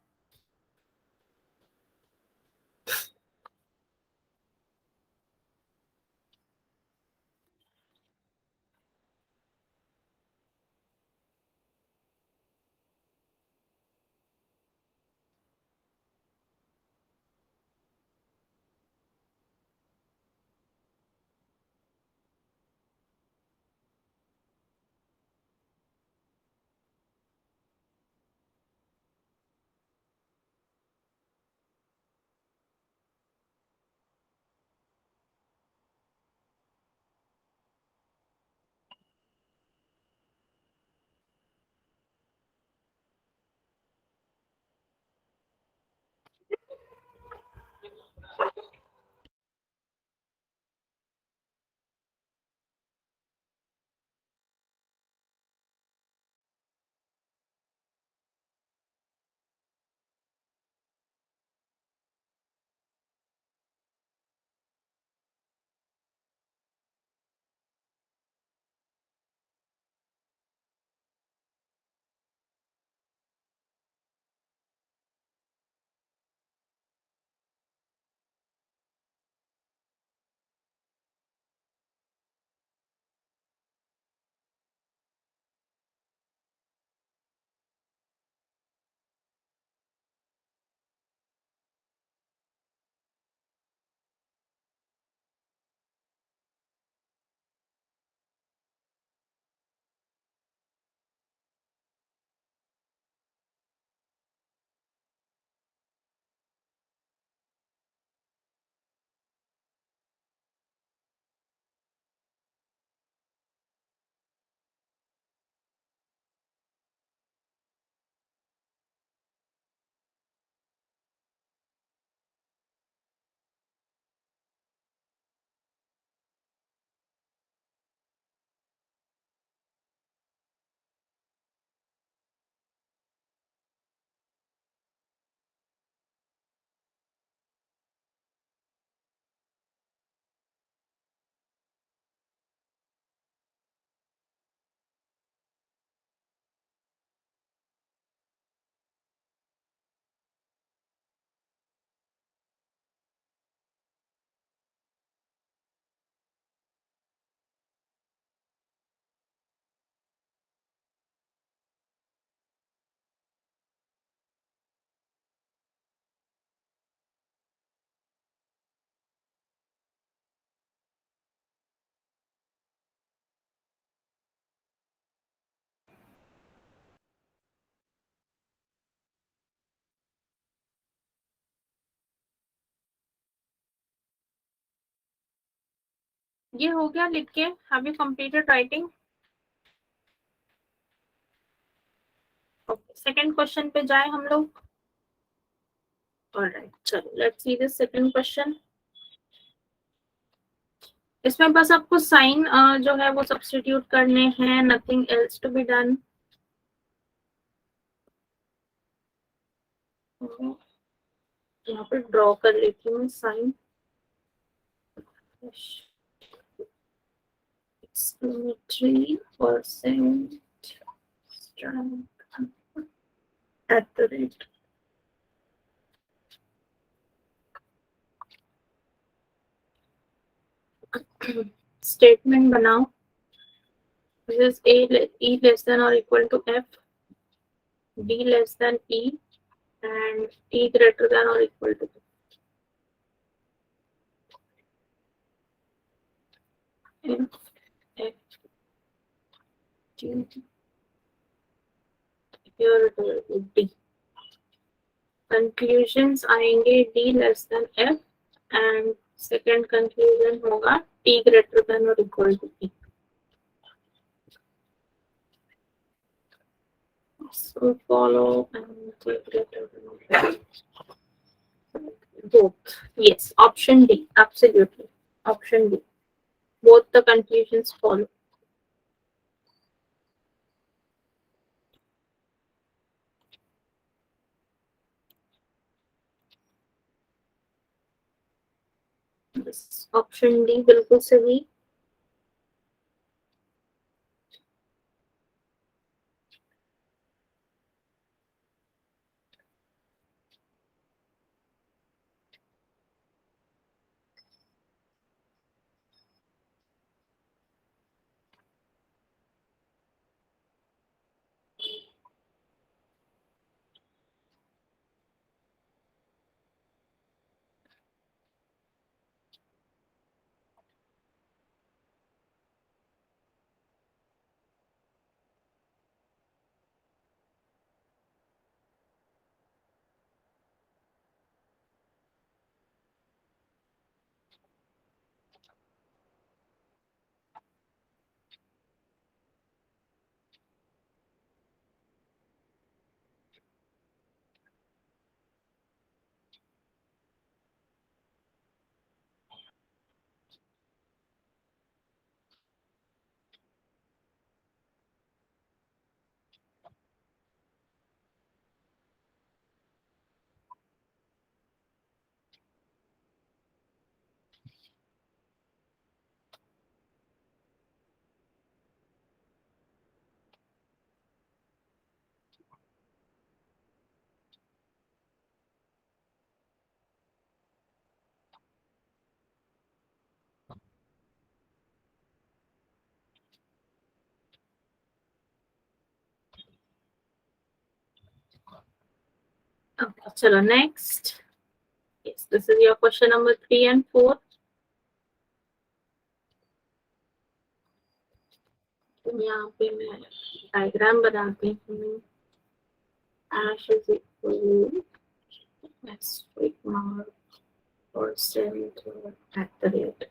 ये हो गया लिख के, have you completed writing? Okay, second question पे जाए हम लोग। ऑलराइट, चलो let's see this second question. इसमें बस आपको साइन जो है वो सब्स्टिट्यूट करने हैं, nothing else to be done. यहाँ पर ड्रॉ कर लेती हूँ sign. exclamatory %, at the rate। Statement बनाओ। This is E less than or equal to F, D less than E, and E greater than or equal to F, F, G, here it will be D। Conclusions आएंगे D less than F, and second conclusion होगा T greater than or equal to E। So follow and T greater than or equal to both। Yes, option D, absolutely, option D, both the conclusions follow। Option D बिल्कुल सही। Okay, चलो next. Yes, this is your question number 3 and 4। तो यहाँ पे मैं diagram बनाती हूँ। Ash is equal to asterisk mark or center at the rate।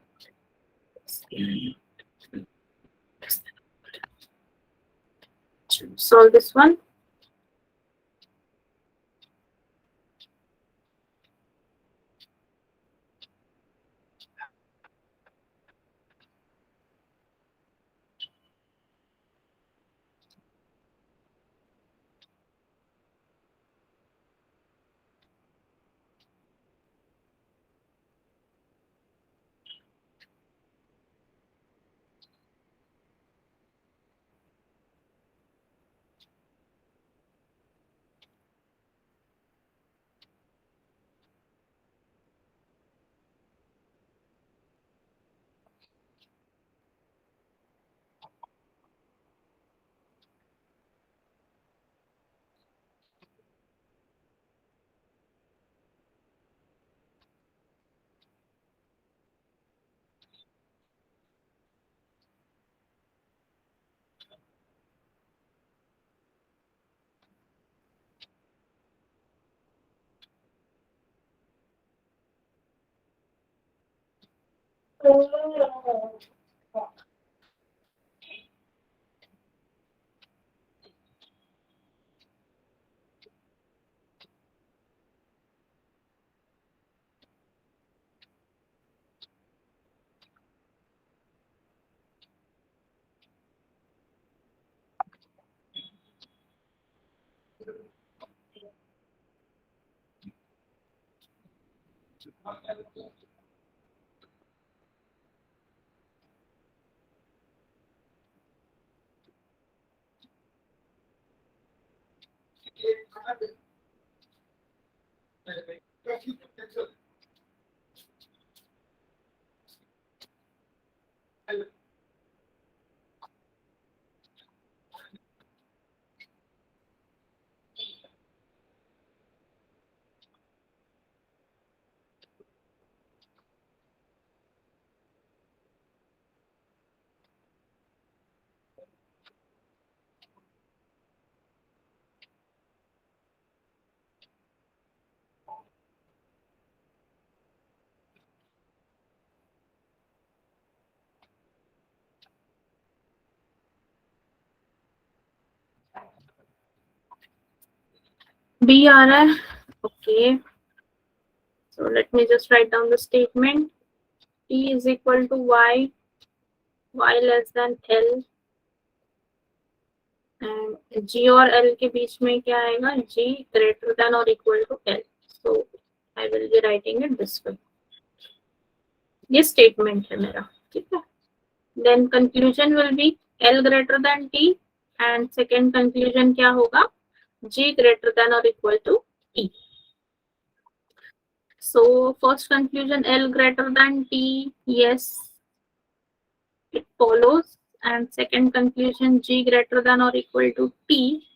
Solve this one। B आ रहा है? Okay, so let me just write down the statement. T is equal to y less than L, and G और L के बीच में क्या आएगा? G greater than or equal to L. So I will be writing it this way. ये statement है मेरा, ठीक है? Then conclusion will be L greater than T, and second conclusion क्या होगा? G greater than or equal to T. So first conclusion, L greater than T, yes, it follows. And second conclusion, G greater than or equal to T,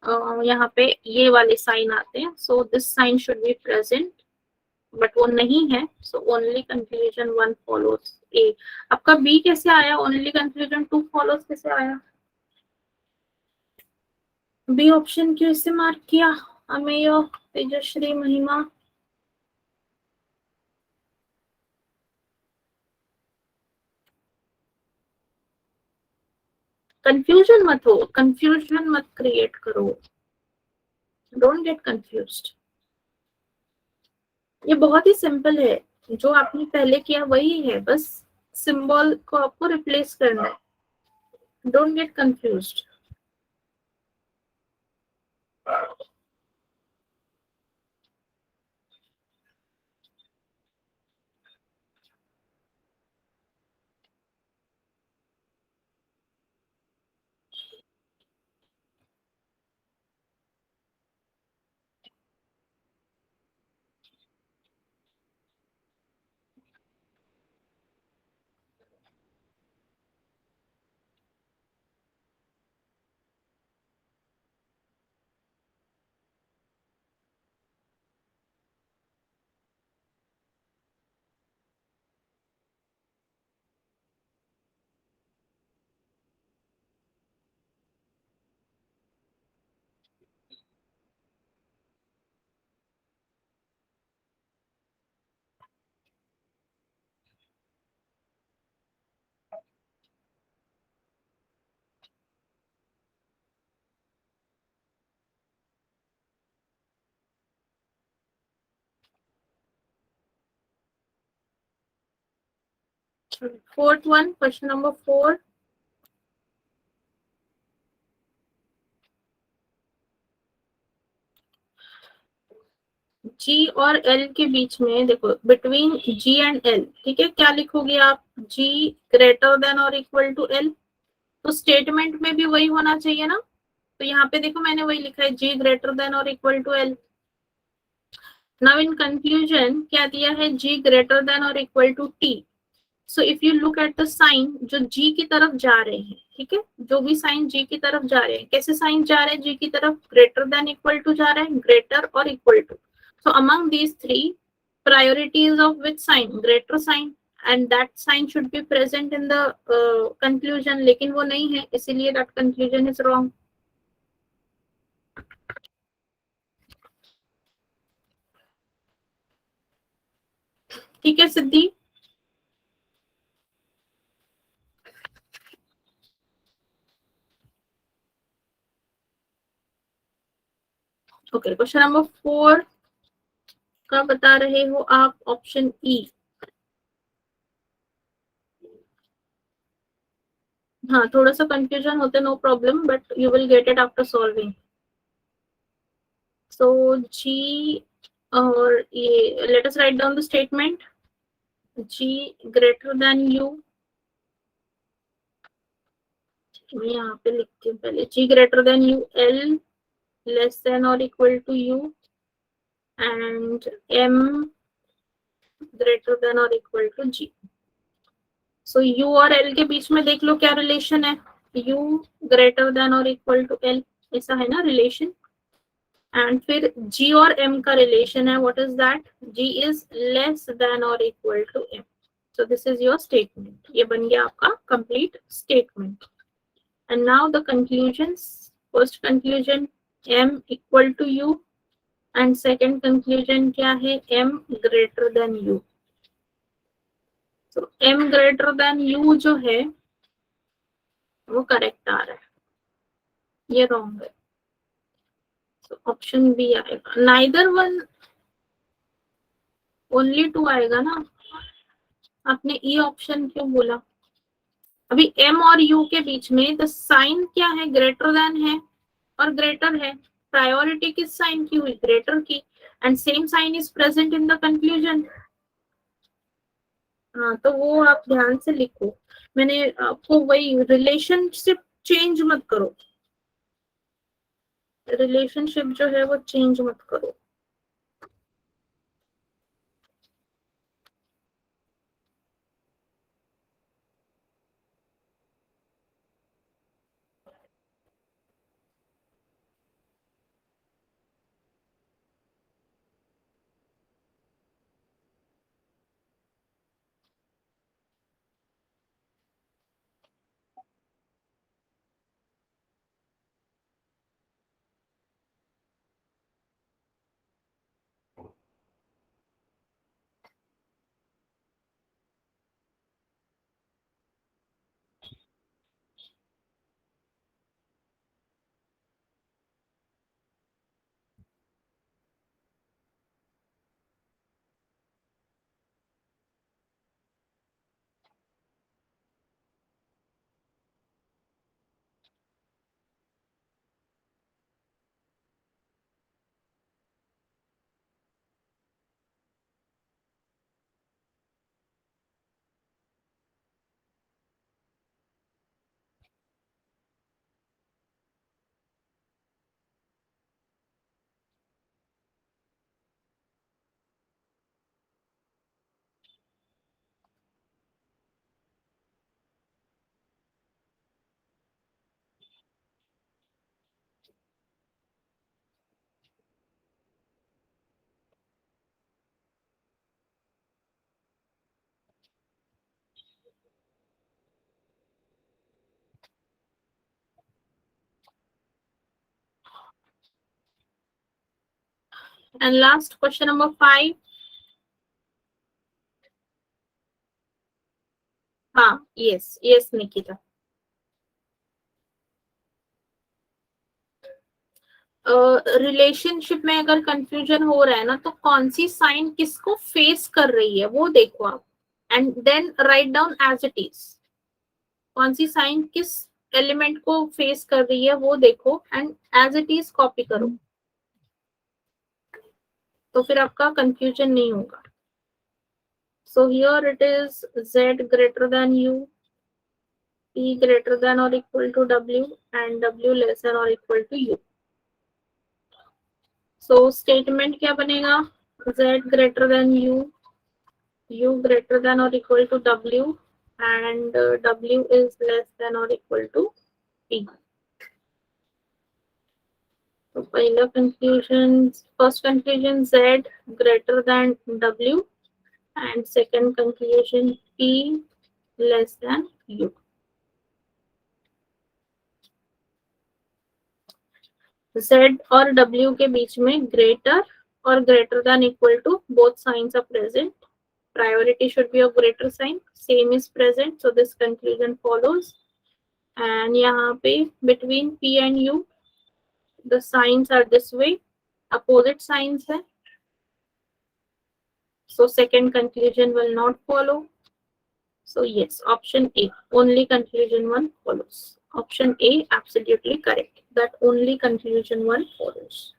यहाँ पे ये वाले sign आते हैं, so this sign should be present, but वो नहीं है, so only conclusion 1 follows. A. आपका B कैसे आया? only conclusion 2 follows कैसे आया? बी ऑप्शन क्यों इसे मार्क किया? अमेय, तेजश्री, महिमा? कंफ्यूजन मत हो, कंफ्यूजन मत क्रिएट करो, डोंट गेट कंफ्यूज्ड. ये बहुत ही सिंपल है, जो आपने पहले किया वही है, बस सिंबल को आपको रिप्लेस करना है. Don't get confused. Fourth one, question number 4. जी और एल के बीच में देखो, बिटवीन जी एंड एल, ठीक है, क्या लिखोगे आप? जी ग्रेटर देन और इक्वल टू एल. तो स्टेटमेंट में भी वही होना चाहिए ना. तो यहाँ पे देखो मैंने वही लिखा है, जी ग्रेटर देन और equal to L. Now in conclusion क्या दिया है? जी ग्रेटर देन और equal to T. So if you look at the sign जो जी की तरफ जा रहे हैं, ठीक है, जो भी साइन जी की तरफ जा रहे हैं, कैसे साइन जा रहे हैं जी की तरफ? ग्रेटर देन इक्वल टू जा रहे हैं, ग्रेटर और equal to. So among these three, priority is of which sign? Greater sign, and that sign should be present in the conclusion, लेकिन वो नहीं है, इसीलिए that conclusion is wrong. ठीक है सिद्धि? ओके, क्वेश्चन नंबर 4 का बता रहे हो आप, ऑप्शन ई। हाँ, थोड़ा सा कंफ्यूजन होता है, no problem, but you will get it after solving. So G, और ये let us write down the statement. G greater than U, मैं यहाँ पे लिखती हूँ पहले, G greater than U, L less than और equal to U, and M greater than और equal to G. So U और एल के बीच में देख लो क्या रिलेशन है, यू ग्रेटर देन और इक्वल टू एल, ऐसा है ना रिलेशन। एंड फिर जी और एम का रिलेशन है, what is that, G is less than और equal to M. So this is your statement, ये बन गया आपका complete statement. And now the conclusions, first conclusion M equal to U, and second conclusion क्या है, M greater than U. तो M greater than U जो है वो करेक्ट आ रहा है, ये रॉन्ग है। तो ऑप्शन बी आएगा, नाइदर वन, ओनली टू आएगा ना। आपने ई ऑप्शन क्यों बोला? अभी एम और यू के बीच में द साइन क्या है, ग्रेटर देन है और ग्रेटर है। प्रायोरिटी किस साइन की हुई, ग्रेटर की, and same sign is present in the conclusion. हाँ, तो वो आप ध्यान से लिखो, मैंने आपको वही, रिलेशनशिप चेंज मत करो, रिलेशनशिप जो है वो चेंज मत करो। And last question number 5। हाँ, यस यस निकिता। रिलेशनशिप में अगर कंफ्यूजन हो रहा है ना, तो कौन सी साइन किसको फेस कर रही है वो देखो आप, and then write down as it is. कौन सी साइन किस एलिमेंट को फेस कर रही है वो देखो, and as it is copy करो, तो फिर आपका कंफ्यूजन नहीं होगा। So here it is z greater than u, p greater than or equal to w, and w less than or equal to u. So statement क्या बनेगा, z greater than u greater than or equal to w, and w is less than or equal to p. तो पहला conclusion, first conclusion z greater than w, and second conclusion p less than u. Z और W के बीच में greater और greater than equal to, both signs are present, priority should be of greater sign, same is present, so this conclusion follows. And यहाँ पे between P and U the signs are this way, opposite signs है, so second conclusion will not follow. So yes, option A, only conclusion one follows. Option A, absolutely correct, that only conclusion one follows.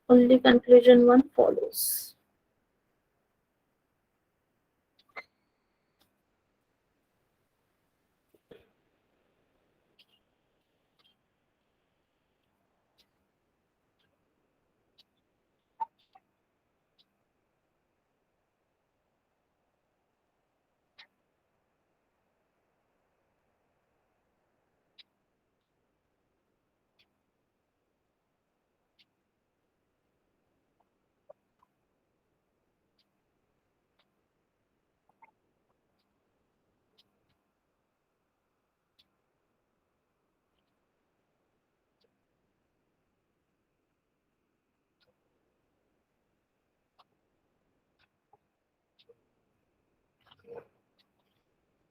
Only conclusion one follows.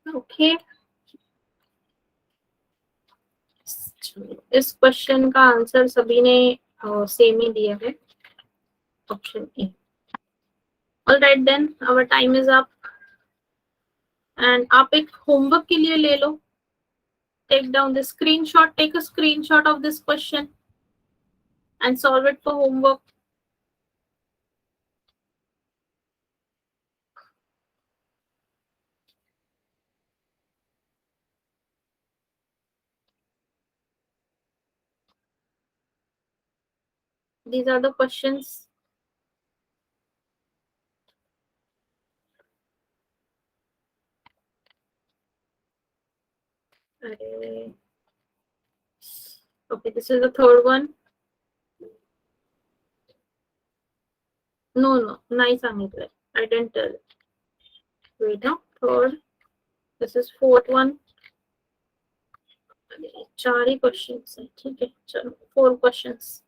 Okay, इस question का answer सभी ने same ही दिया है, option A. Alright then, our time is up and आप एक homework के लिए ले लो. Take down the screenshot, take a screenshot of this question and solve it for homework. These are the questions. Okay, this is the third one. No, nice सांगितलंय. I didn't tell. Wait, now third. This is fourth one. चार ही questions हैं, ठीक है. चलो, four questions.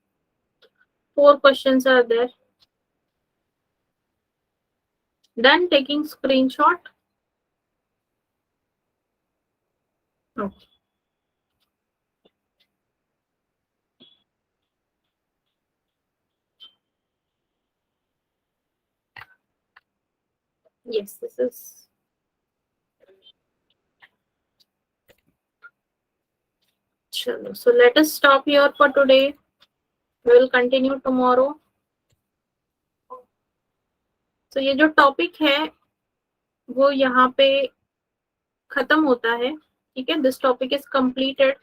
Four questions are there. Then taking screenshot. Okay. Yes, this is. Chalo, so let us stop here for today. We will continue tomorrow. So ये जो topic है वो यहाँ पे खत्म होता है, ठीक है. This topic is completed.